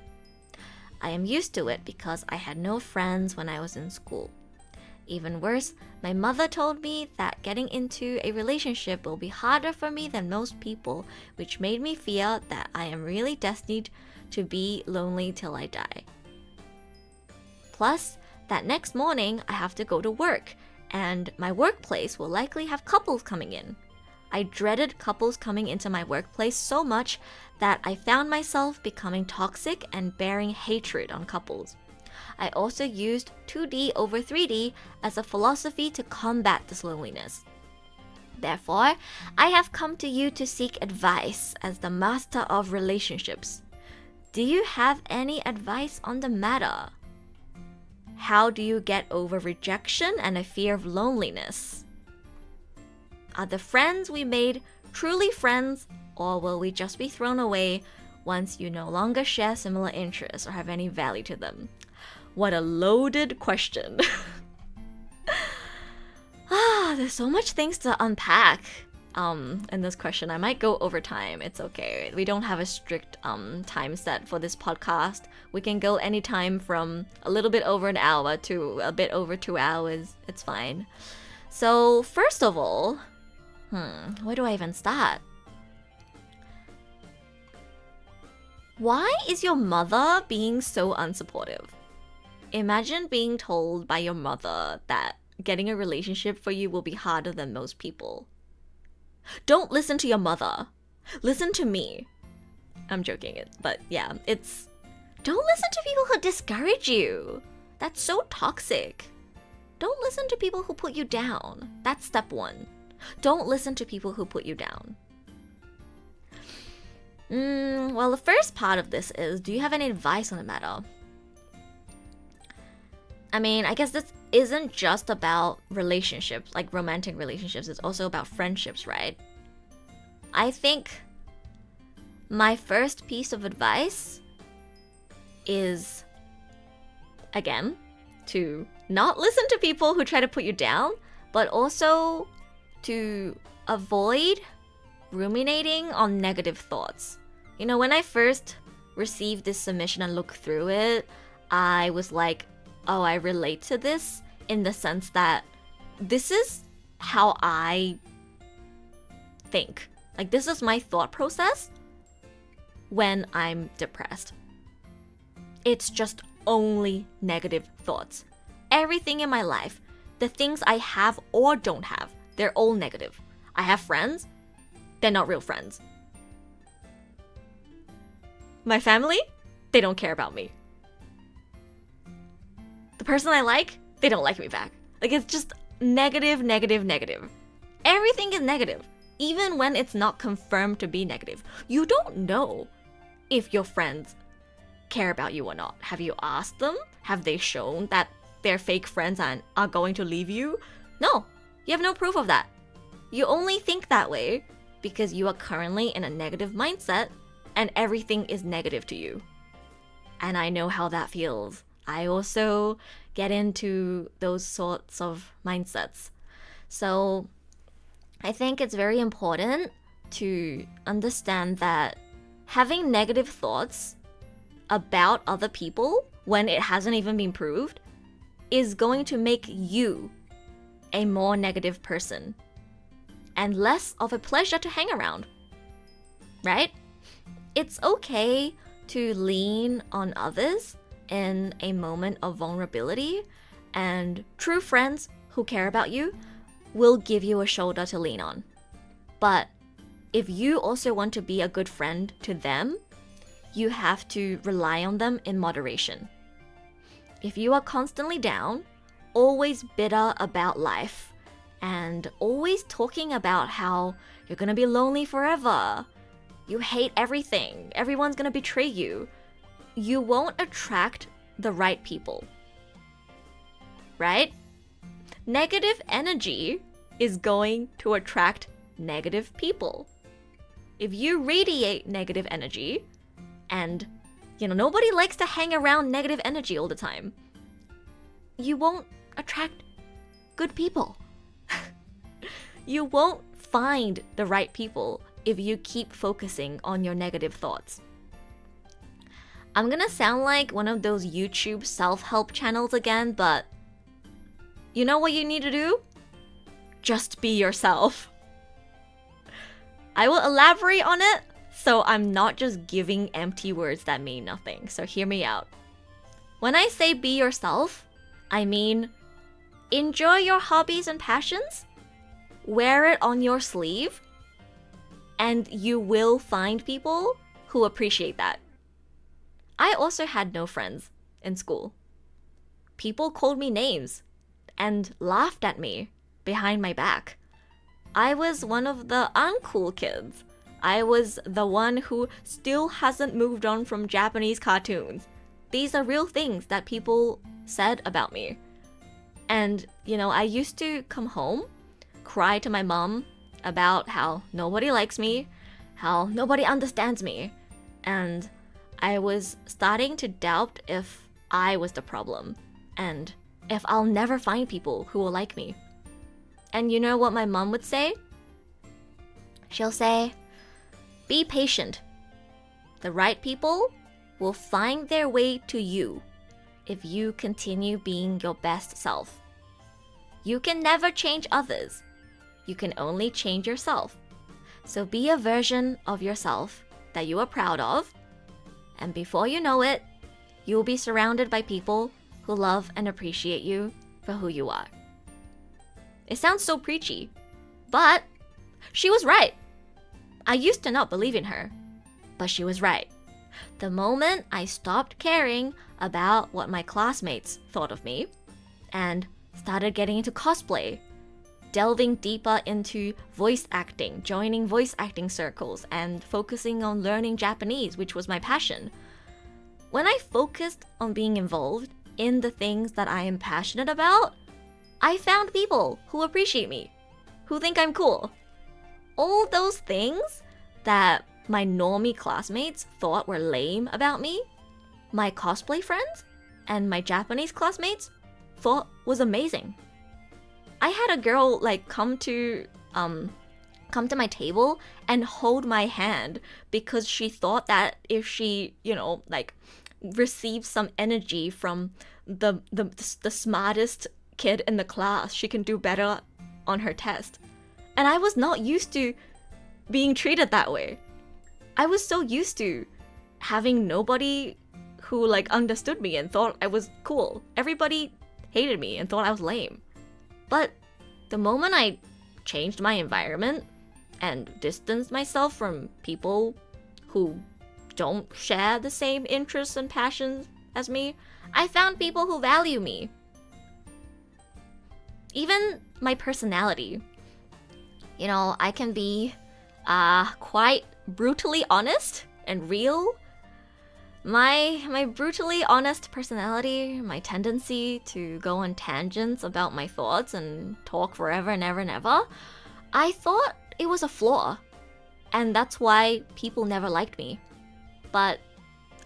I am used to it because I had no friends when I was in school. Even worse, my mother told me that getting into a relationship will be harder for me than most people, which made me feel that I am really destined to be lonely till I die. Plus, that next morning I have to go to work, and my workplace will likely have couples coming in. I dreaded couples coming into my workplace so much that I found myself becoming toxic and bearing hatred on couples. I also used 2D over 3D as a philosophy to combat this loneliness. Therefore, I have come to you to seek advice as the master of relationships. Do you have any advice on the matter? How do you get over rejection and a fear of loneliness? Are the friends we made truly friends, or will we just be thrown away once you no longer share similar interests or have any value to them? What a loaded question. There's so much things to unpack in this question. I might go over time. It's okay. We don't have a strict time set for this podcast. We can go anytime from a little bit over an hour to a bit over 2 hours. It's fine. So first of all, where do I even start? Why is your mother being so unsupportive? Imagine being told by your mother that getting a relationship for you will be harder than most people. Don't listen to your mother. Listen to me. I'm joking, but yeah, don't listen to people who discourage you. That's so toxic. Don't listen to people who put you down. That's step one. Don't listen to people who put you down. Well, the first part of this is, do you have any advice on the matter? I mean, I guess this isn't just about relationships, like romantic relationships. It's also about friendships, right? I think my first piece of advice is, again, to not listen to people who try to put you down, but also to avoid ruminating on negative thoughts. You know, when I first received this submission and looked through it, I was like, oh, I relate to this in the sense that this is how I think. Like, this is my thought process when I'm depressed. It's just only negative thoughts. Everything in my life, the things I have or don't have, they're all negative. I have friends, they're not real friends. My family, they don't care about me. The person I like, they don't like me back. Like, it's just negative, negative, negative. Everything is negative, even when it's not confirmed to be negative. You don't know if your friends care about you or not. Have you asked them? Have they shown that they're fake friends and are going to leave you? No, you have no proof of that. You only think that way because you are currently in a negative mindset and everything is negative to you. And I know how that feels. I also get into those sorts of mindsets. So I think it's very important to understand that having negative thoughts about other people when it hasn't even been proved is going to make you a more negative person and less of a pleasure to hang around, right? It's okay to lean on others in a moment of vulnerability, and true friends who care about you will give you a shoulder to lean on. But if you also want to be a good friend to them, you have to rely on them in moderation. If you are constantly down, always bitter about life, and always talking about how you're gonna be lonely forever, you hate everything, everyone's gonna betray you, you won't attract the right people, right? Negative energy is going to attract negative people. If you radiate negative energy, And, nobody likes to hang around negative energy all the time. You won't attract good people. You won't find the right people if you keep focusing on your negative thoughts. I'm gonna sound like one of those YouTube self-help channels again, but you know what you need to do? Just be yourself. I will elaborate on it, so I'm not just giving empty words that mean nothing, so hear me out. When I say be yourself, I mean enjoy your hobbies and passions, wear it on your sleeve, and you will find people who appreciate that. I also had no friends in school. People called me names and laughed at me behind my back. I was one of the uncool kids. I was the one who still hasn't moved on from Japanese cartoons. These are real things that people said about me. And, I used to come home, cry to my mom about how nobody likes me, how nobody understands me, and I was starting to doubt if I was the problem, and if I'll never find people who will like me. And you know what my mom would say? She'll say, be patient. The right people will find their way to you if you continue being your best self. You can never change others. You can only change yourself. So be a version of yourself that you are proud of, and before you know it, you'll be surrounded by people who love and appreciate you for who you are. It sounds so preachy, but she was right. I used to not believe in her, but she was right. The moment I stopped caring about what my classmates thought of me and started getting into cosplay, delving deeper into voice acting, joining voice acting circles, and focusing on learning Japanese, which was my passion. When I focused on being involved in the things that I am passionate about, I found people who appreciate me, who think I'm cool. All those things that my normie classmates thought were lame about me, my cosplay friends and my Japanese classmates thought was amazing. I had a girl come to my table and hold my hand because she thought that if she, received some energy from the smartest kid in the class, she can do better on her test. And I was not used to being treated that way. I was so used to having nobody who understood me and thought I was cool. Everybody hated me and thought I was lame. But the moment I changed my environment and distanced myself from people who don't share the same interests and passions as me, I found people who value me. Even my personality. I can be quite brutally honest and real. My brutally honest personality, my tendency to go on tangents about my thoughts and talk forever and ever and ever, I thought it was a flaw. And that's why people never liked me. But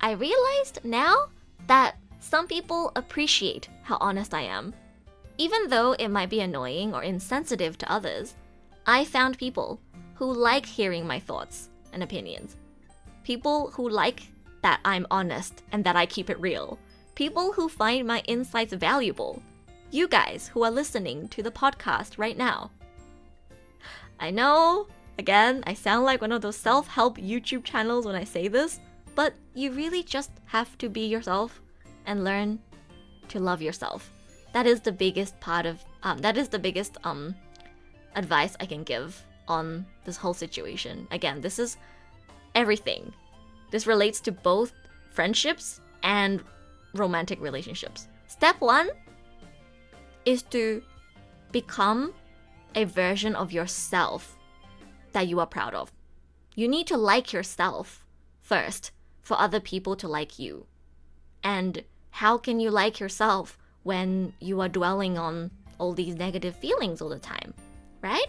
I realized now that some people appreciate how honest I am. Even though it might be annoying or insensitive to others, I found people who like hearing my thoughts and opinions. People who like that I'm honest and that I keep it real. People who find my insights valuable. You guys who are listening to the podcast right now. I know, again, I sound like one of those self-help YouTube channels when I say this, but you really just have to be yourself and learn to love yourself. That is the biggest advice I can give on this whole situation. Again, this is everything. This relates to both friendships and romantic relationships. Step 1 is to become a version of yourself that you are proud of. You need to like yourself first for other people to like you. And how can you like yourself when you are dwelling on all these negative feelings all the time, right?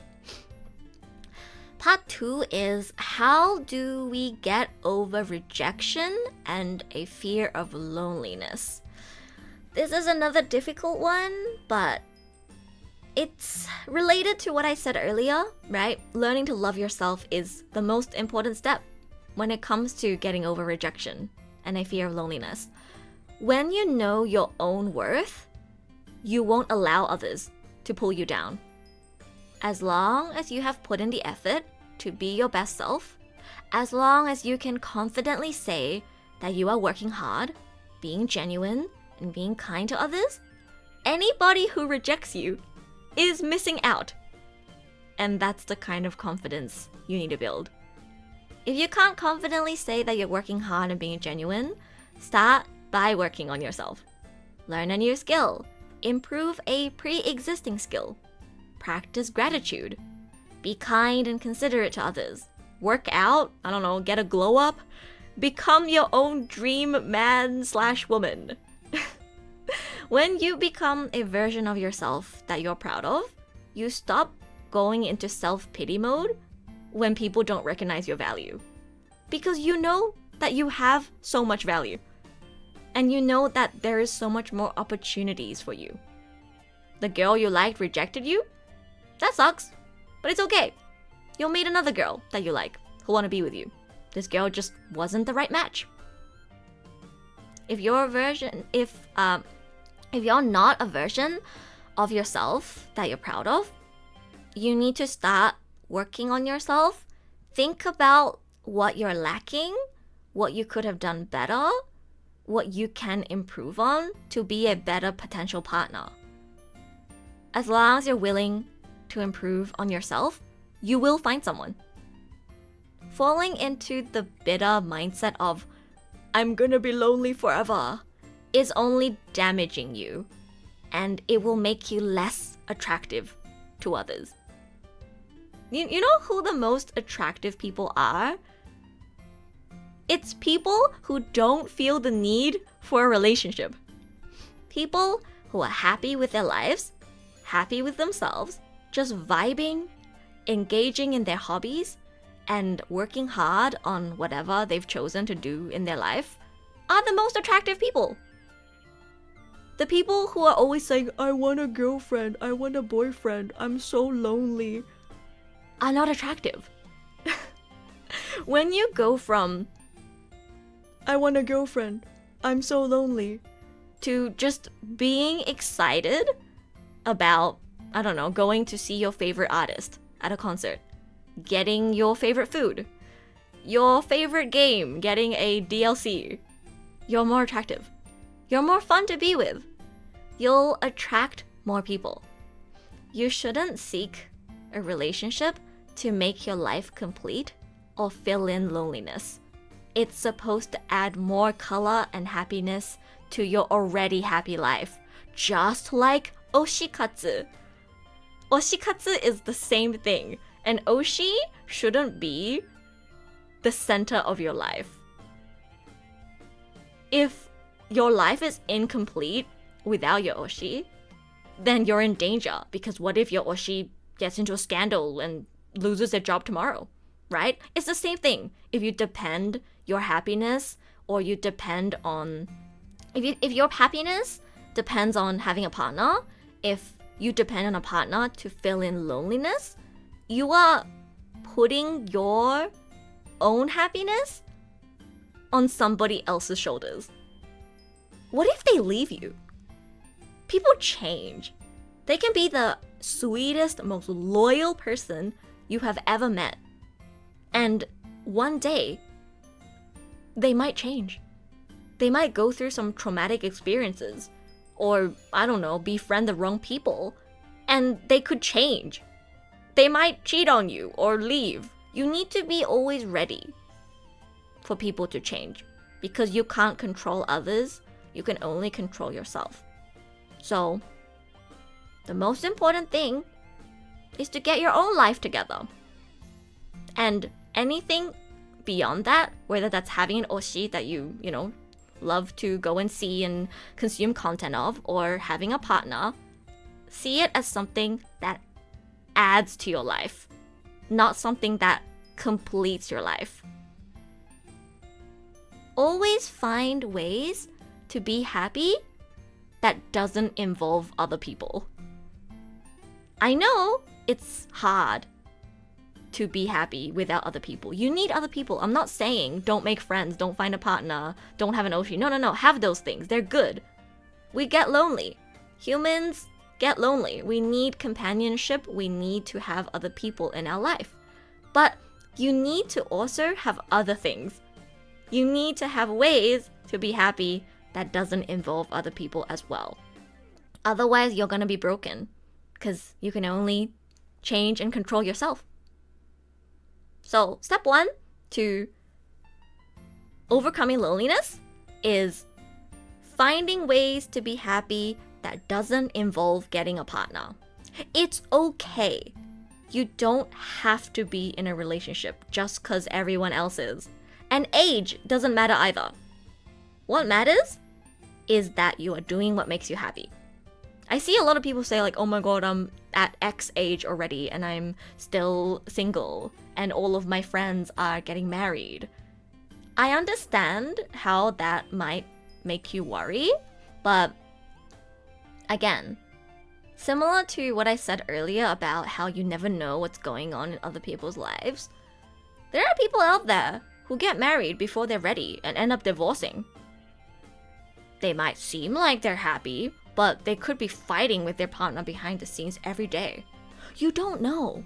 Part 2 is how do we get over rejection and a fear of loneliness. This is another difficult one, but it's related to what I said earlier, right? Learning to love yourself is the most important step when it comes to getting over rejection and a fear of loneliness. When you know your own worth, you won't allow others to pull you down. As long as you have put in the effort to be your best self, as long as you can confidently say that you are working hard, being genuine, and being kind to others, anybody who rejects you is missing out. And that's the kind of confidence you need to build. If you can't confidently say that you're working hard and being genuine, start by working on yourself. Learn a new skill. Improve a pre-existing skill. Practice gratitude. Be kind and considerate to others. Work out, get a glow up. Become your own dream man/woman. When you become a version of yourself that you're proud of, you stop going into self-pity mode when people don't recognize your value. Because you know that you have so much value. And you know that there is so much more opportunities for you. The girl you liked rejected you? That sucks, but it's okay. You'll meet another girl that you like who'll want to be with you. This girl just wasn't the right match. If you're not a version of yourself that you're proud of, you need to start working on yourself. Think about what you're lacking, what you could have done better, what you can improve on to be a better potential partner. As long as you're willing to improve on yourself, you will find someone. Falling into the bitter mindset of, I'm gonna be lonely forever, is only damaging you, and it will make you less attractive to others. You know who the most attractive people are? It's people who don't feel the need for a relationship. People who are happy with their lives, happy with themselves, just vibing, engaging in their hobbies, and working hard on whatever they've chosen to do in their life are the most attractive people. The people who are always saying, I want a girlfriend, I want a boyfriend, I'm so lonely, are not attractive. When you go from, I want a girlfriend, I'm so lonely, to just being excited about, going to see your favorite artist at a concert, getting your favorite food, your favorite game, getting a DLC, you're more attractive. You're more fun to be with. You'll attract more people. You shouldn't seek a relationship to make your life complete or fill in loneliness. It's supposed to add more color and happiness to your already happy life. Just like oshikatsu. Oshikatsu is the same thing. And oshi shouldn't be the center of your life. If your life is incomplete without your oshi, then you're in danger. Because what if your oshi gets into a scandal and loses their job tomorrow, right? It's the same thing. If you depend your happiness, or you depend on... If your happiness depends on having a partner, if you depend on a partner to fill in loneliness, you are putting your own happiness on somebody else's shoulders. What if they leave you? People change. They can be the sweetest, most loyal person you have ever met. And one day, they might change. They might go through some traumatic experiences, or, befriend the wrong people, and they could change. They might cheat on you or leave. You need to be always ready for people to change, because you can't control others. You can only control yourself. So, the most important thing is to get your own life together. And anything beyond that, whether that's having an oshi that you love to go and see and consume content of, or having a partner, see it as something that adds to your life, not something that completes your life. Always find ways to be happy that doesn't involve other people. I know it's hard to be happy without other people. You need other people. I'm not saying don't make friends, don't find a partner, don't have an oshi. No. Have those things. They're good. We get lonely. Humans get lonely. We need companionship. We need to have other people in our life. But you need to also have other things. You need to have ways to be happy that doesn't involve other people as well. Otherwise, you're gonna be broken because you can only change and control yourself. So, step 1 to overcoming loneliness is finding ways to be happy that doesn't involve getting a partner. It's okay. You don't have to be in a relationship just because everyone else is. And age doesn't matter either. What matters is that you are doing what makes you happy. I see a lot of people say like, oh my god, I'm at X age already and I'm still single and all of my friends are getting married. I understand how that might make you worry, but again, similar to what I said earlier about how you never know what's going on in other people's lives, there are people out there who get married before they're ready and end up divorcing. They might seem like they're happy, but they could be fighting with their partner behind the scenes every day. You don't know.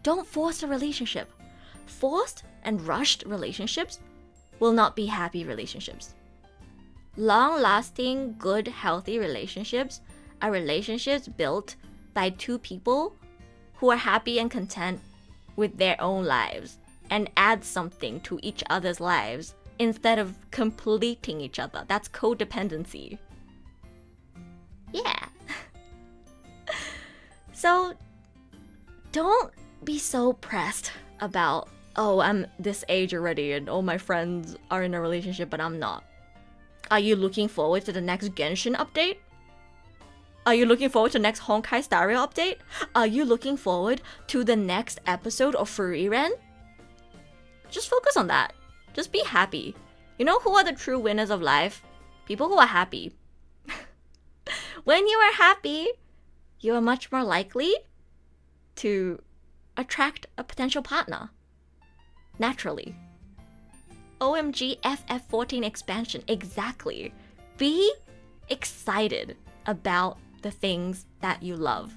Don't force a relationship. Forced and rushed relationships will not be happy relationships. Long-lasting, good, healthy relationships are relationships built by two people who are happy and content with their own lives and add something to each other's lives instead of completing each other. That's codependency. Yeah. So don't be so pressed about, oh, I'm this age already and all my friends are in a relationship but I'm not. Are you looking forward to the next Genshin update? Are you looking forward to the next Honkai Star Rail update? Are you looking forward to the next episode of Furiren? Just focus on that. Just be happy. You know who are the true winners of life? People who are happy. When you are happy, you are much more likely to attract a potential partner. Naturally. OMG FF14 expansion, exactly. Be excited about the things that you love.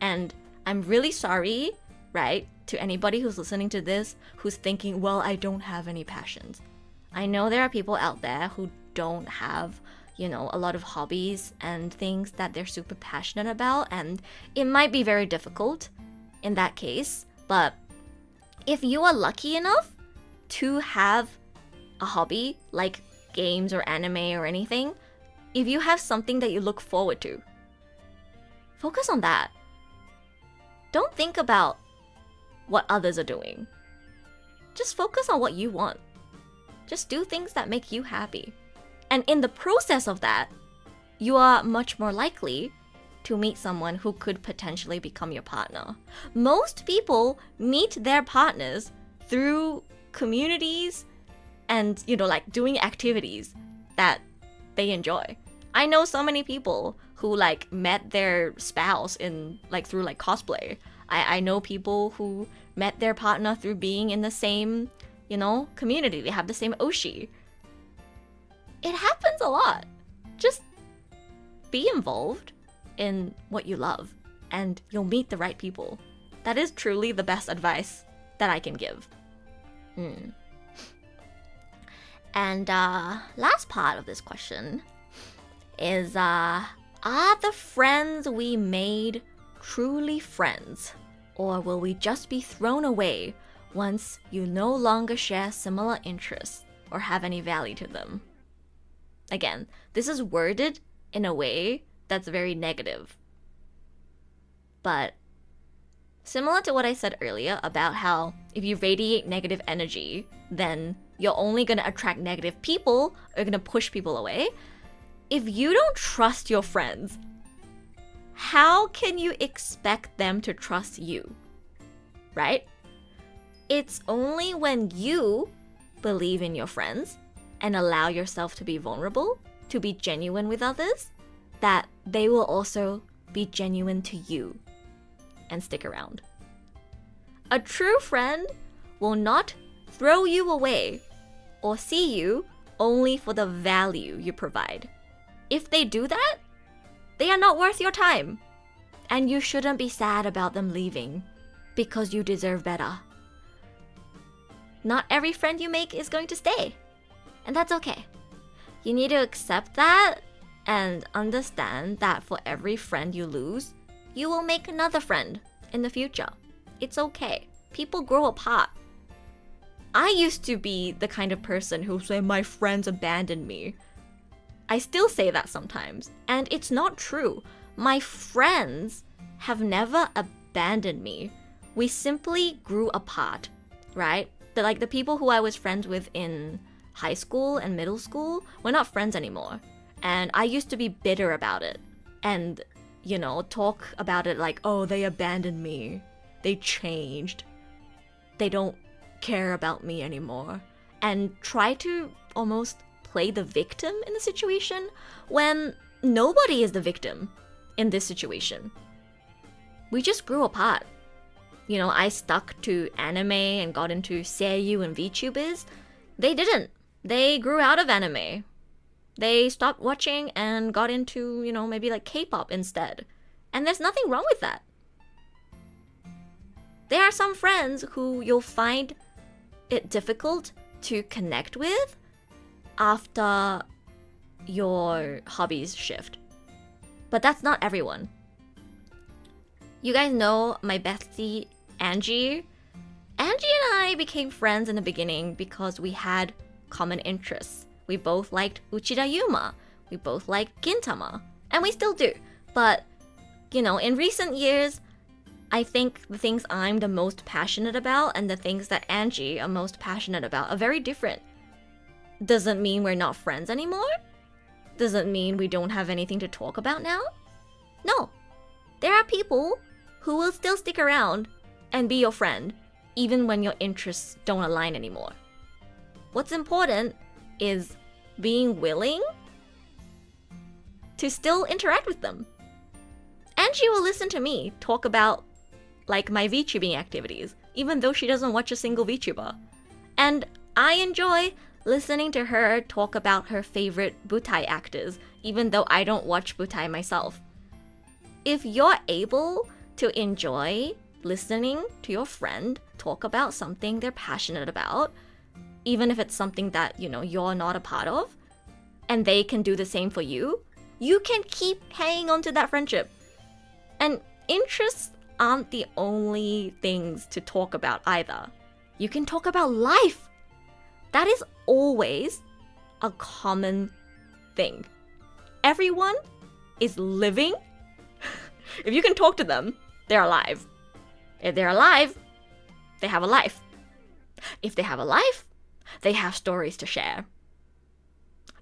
And I'm really sorry, right, to anybody who's listening to this who's thinking, well, I don't have any passions. I know there are people out there who don't have, you know, a lot of hobbies and things that they're super passionate about, and it might be very difficult in that case. But if you are lucky enough to have a hobby like games or anime or anything, if you have something that you look forward to, focus on that. Don't think about what others are doing. Just focus on what you want. Just do things that make you happy. And in the process of that, you are much more likely to meet someone who could potentially become your partner. Most people meet their partners through communities and, you know, like doing activities that they enjoy. I know so many people who like met their spouse in like through like cosplay. I know people who met their partner through being in the same, you know, community. They have the same oshi. It happens a lot. Just be involved in what you love and you'll meet the right people. That is truly the best advice that I can give. And last part of this question is, are the friends we made truly friends? Or will we just be thrown away once you no longer share similar interests or have any value to them? Again, this is worded in a way that's very negative. But similar to what I said earlier about how if you radiate negative energy, then you're only going to attract negative people or you're going to push people away. If you don't trust your friends, how can you expect them to trust you? Right? It's only when you believe in your friends and allow yourself to be vulnerable, to be genuine with others, that they will also be genuine to you and stick around. A true friend will not throw you away or see you only for the value you provide. If they do that, they are not worth your time. And you shouldn't be sad about them leaving because you deserve better. Not every friend you make is going to stay. And that's okay. You need to accept that and understand that for every friend you lose, you will make another friend in the future. It's okay. People grow apart. I used to be the kind of person who say my friends abandoned me. I still say that sometimes, and it's not true. My friends have never abandoned me. We simply grew apart, right? The people who I was friends with in high school and middle school, we're not friends anymore. And I used to be bitter about it and, talk about it like, oh, they abandoned me. They changed. They don't care about me anymore. And try to almost play the victim in the situation when nobody is the victim in this situation. We just grew apart. I stuck to anime and got into Seiyu and VTubers. They didn't. They grew out of anime. They stopped watching and got into, maybe like K-pop instead. And there's nothing wrong with that. There are some friends who you'll find it difficult to connect with after your hobbies shift. But that's not everyone. You guys know my bestie, Angie. Angie and I became friends in the beginning because we had common interests. We both liked Uchida Yuma. We both liked Gintama. And we still do. But, in recent years, I think the things I'm the most passionate about and the things that Angie are most passionate about are very different. Doesn't mean we're not friends anymore. Doesn't mean we don't have anything to talk about now. No. There are people who will still stick around and be your friend, even when your interests don't align anymore. What's important is being willing to still interact with them. Angie will listen to me talk about my VTubing activities, even though she doesn't watch a single VTuber. And I enjoy listening to her talk about her favorite butai actors, even though I don't watch butai myself. If you're able to enjoy listening to your friend talk about something they're passionate about, even if it's something that, you're not a part of, and they can do the same for you, you can keep hanging on to that friendship. And interests aren't the only things to talk about either. You can talk about life. That is always a common thing. Everyone is living. If you can talk to them, they're alive. If they're alive, they have a life. If they have a life, they have stories to share.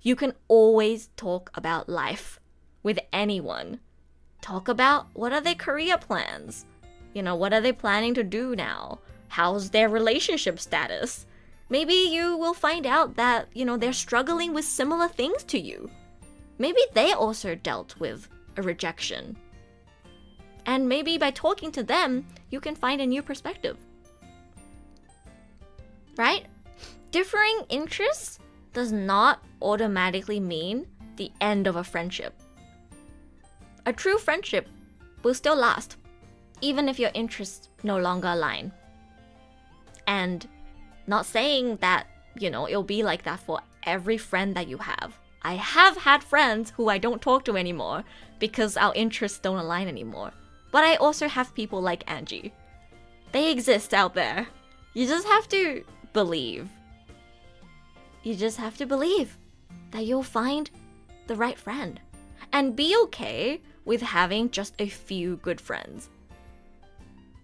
You can always talk about life with anyone. Talk about what are their career plans? What are they planning to do now? How's their relationship status? Maybe you will find out that, they're struggling with similar things to you. Maybe they also dealt with a rejection. And maybe by talking to them, you can find a new perspective. Right? Differing interests does not automatically mean the end of a friendship. A true friendship will still last, even if your interests no longer align. And not saying that, it'll be like that for every friend that you have. I have had friends who I don't talk to anymore because our interests don't align anymore. But I also have people like Angie. They exist out there. You just have to believe. You just have to believe that you'll find the right friend. And be okay with having just a few good friends.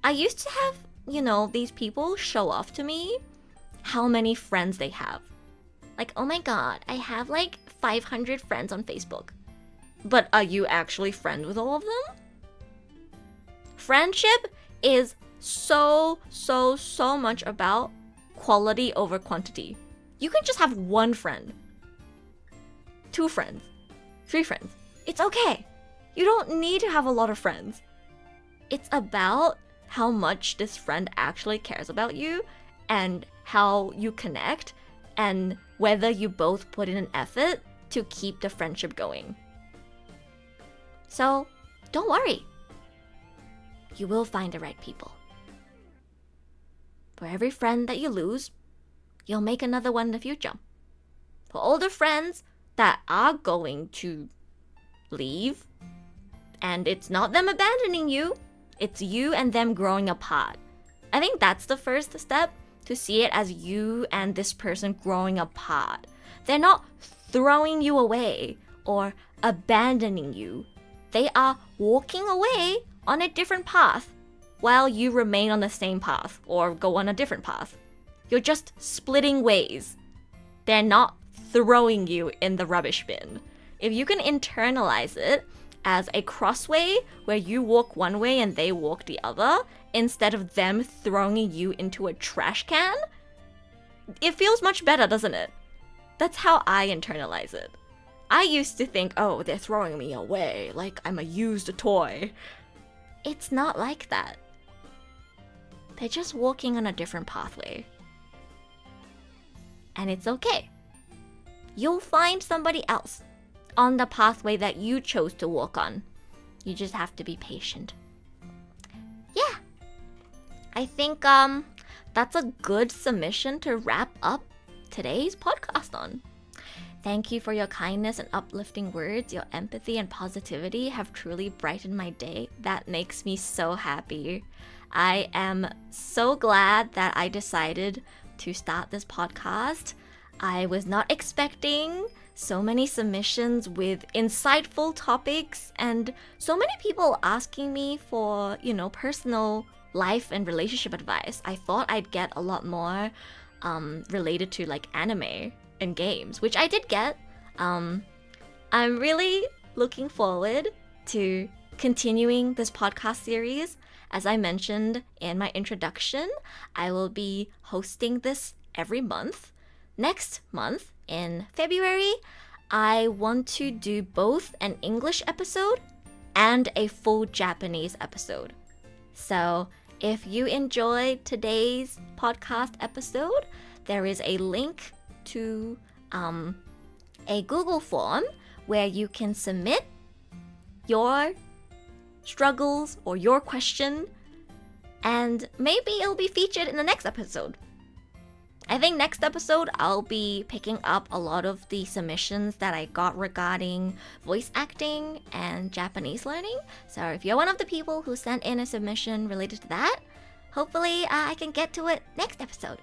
I used to have, these people show off to me how many friends they have. Like, oh my god, I have 500 friends on Facebook. But are you actually friends with all of them? Friendship is so much about quality over quantity. You can just have one friend, 2 friends, 3 friends. It's okay. You don't need to have a lot of friends. It's about how much this friend actually cares about you and how you connect and whether you both put in an effort to keep the friendship going. So, don't worry. You will find the right people. For every friend that you lose, you'll make another one in the future. For all the friends that are going to leave, and it's not them abandoning you, it's you and them growing apart. I think that's the first step, to see it as you and this person growing apart. They're not throwing you away or abandoning you. They are walking away on a different path while you remain on the same path or go on a different path. You're just splitting ways. They're not throwing you in the rubbish bin. If you can internalize it as a crossway where you walk one way and they walk the other, instead of them throwing you into a trash can, it feels much better, doesn't it? That's how I internalize it. I used to think, oh, they're throwing me away like I'm a used toy. It's not like that. They're just walking on a different pathway. And it's okay. You'll find somebody else on the pathway that you chose to walk on. You just have to be patient. Yeah. I think that's a good submission to wrap up today's podcast on. Thank you for your kindness and uplifting words. Your empathy and positivity have truly brightened my day. That makes me so happy. I am so glad that I decided to start this podcast. I was not expecting so many submissions with insightful topics and so many people asking me for, personal life and relationship advice. I thought I'd get a lot more related to like anime and games, which I did get. I'm really looking forward to continuing this podcast series. As I mentioned in my introduction, I will be hosting this every month. Next month, in February, I want to do both an English episode and a full Japanese episode. So if you enjoyed today's podcast episode, there is a link to a Google form where you can submit your struggles or your question, and maybe it'll be featured in the next episode. I think next episode I'll be picking up a lot of the submissions that I got regarding voice acting and Japanese learning. So if you're one of the people who sent in a submission related to that, hopefully I can get to it next episode.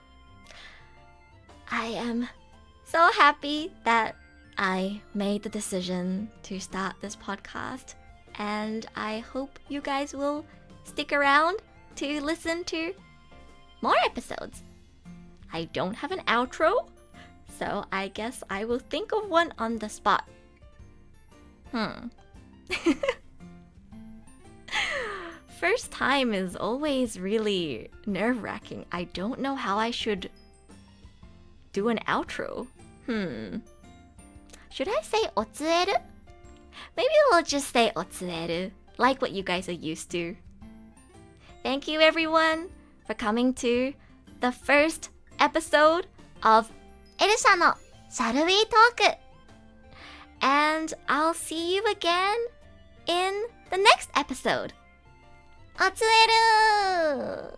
I am so happy that I made the decision to start this podcast, and I hope you guys will stick around to listen to more episodes. I don't have an outro, so I guess I will think of one on the spot. First time is always really nerve-wracking. I don't know how I should do an outro. Should I say otsueru? Maybe we'll just say otsueru, like what you guys are used to. Thank you everyone for coming to the first episode of Erusha no Shall We Talk? And I'll see you again in the next episode. Otsueru!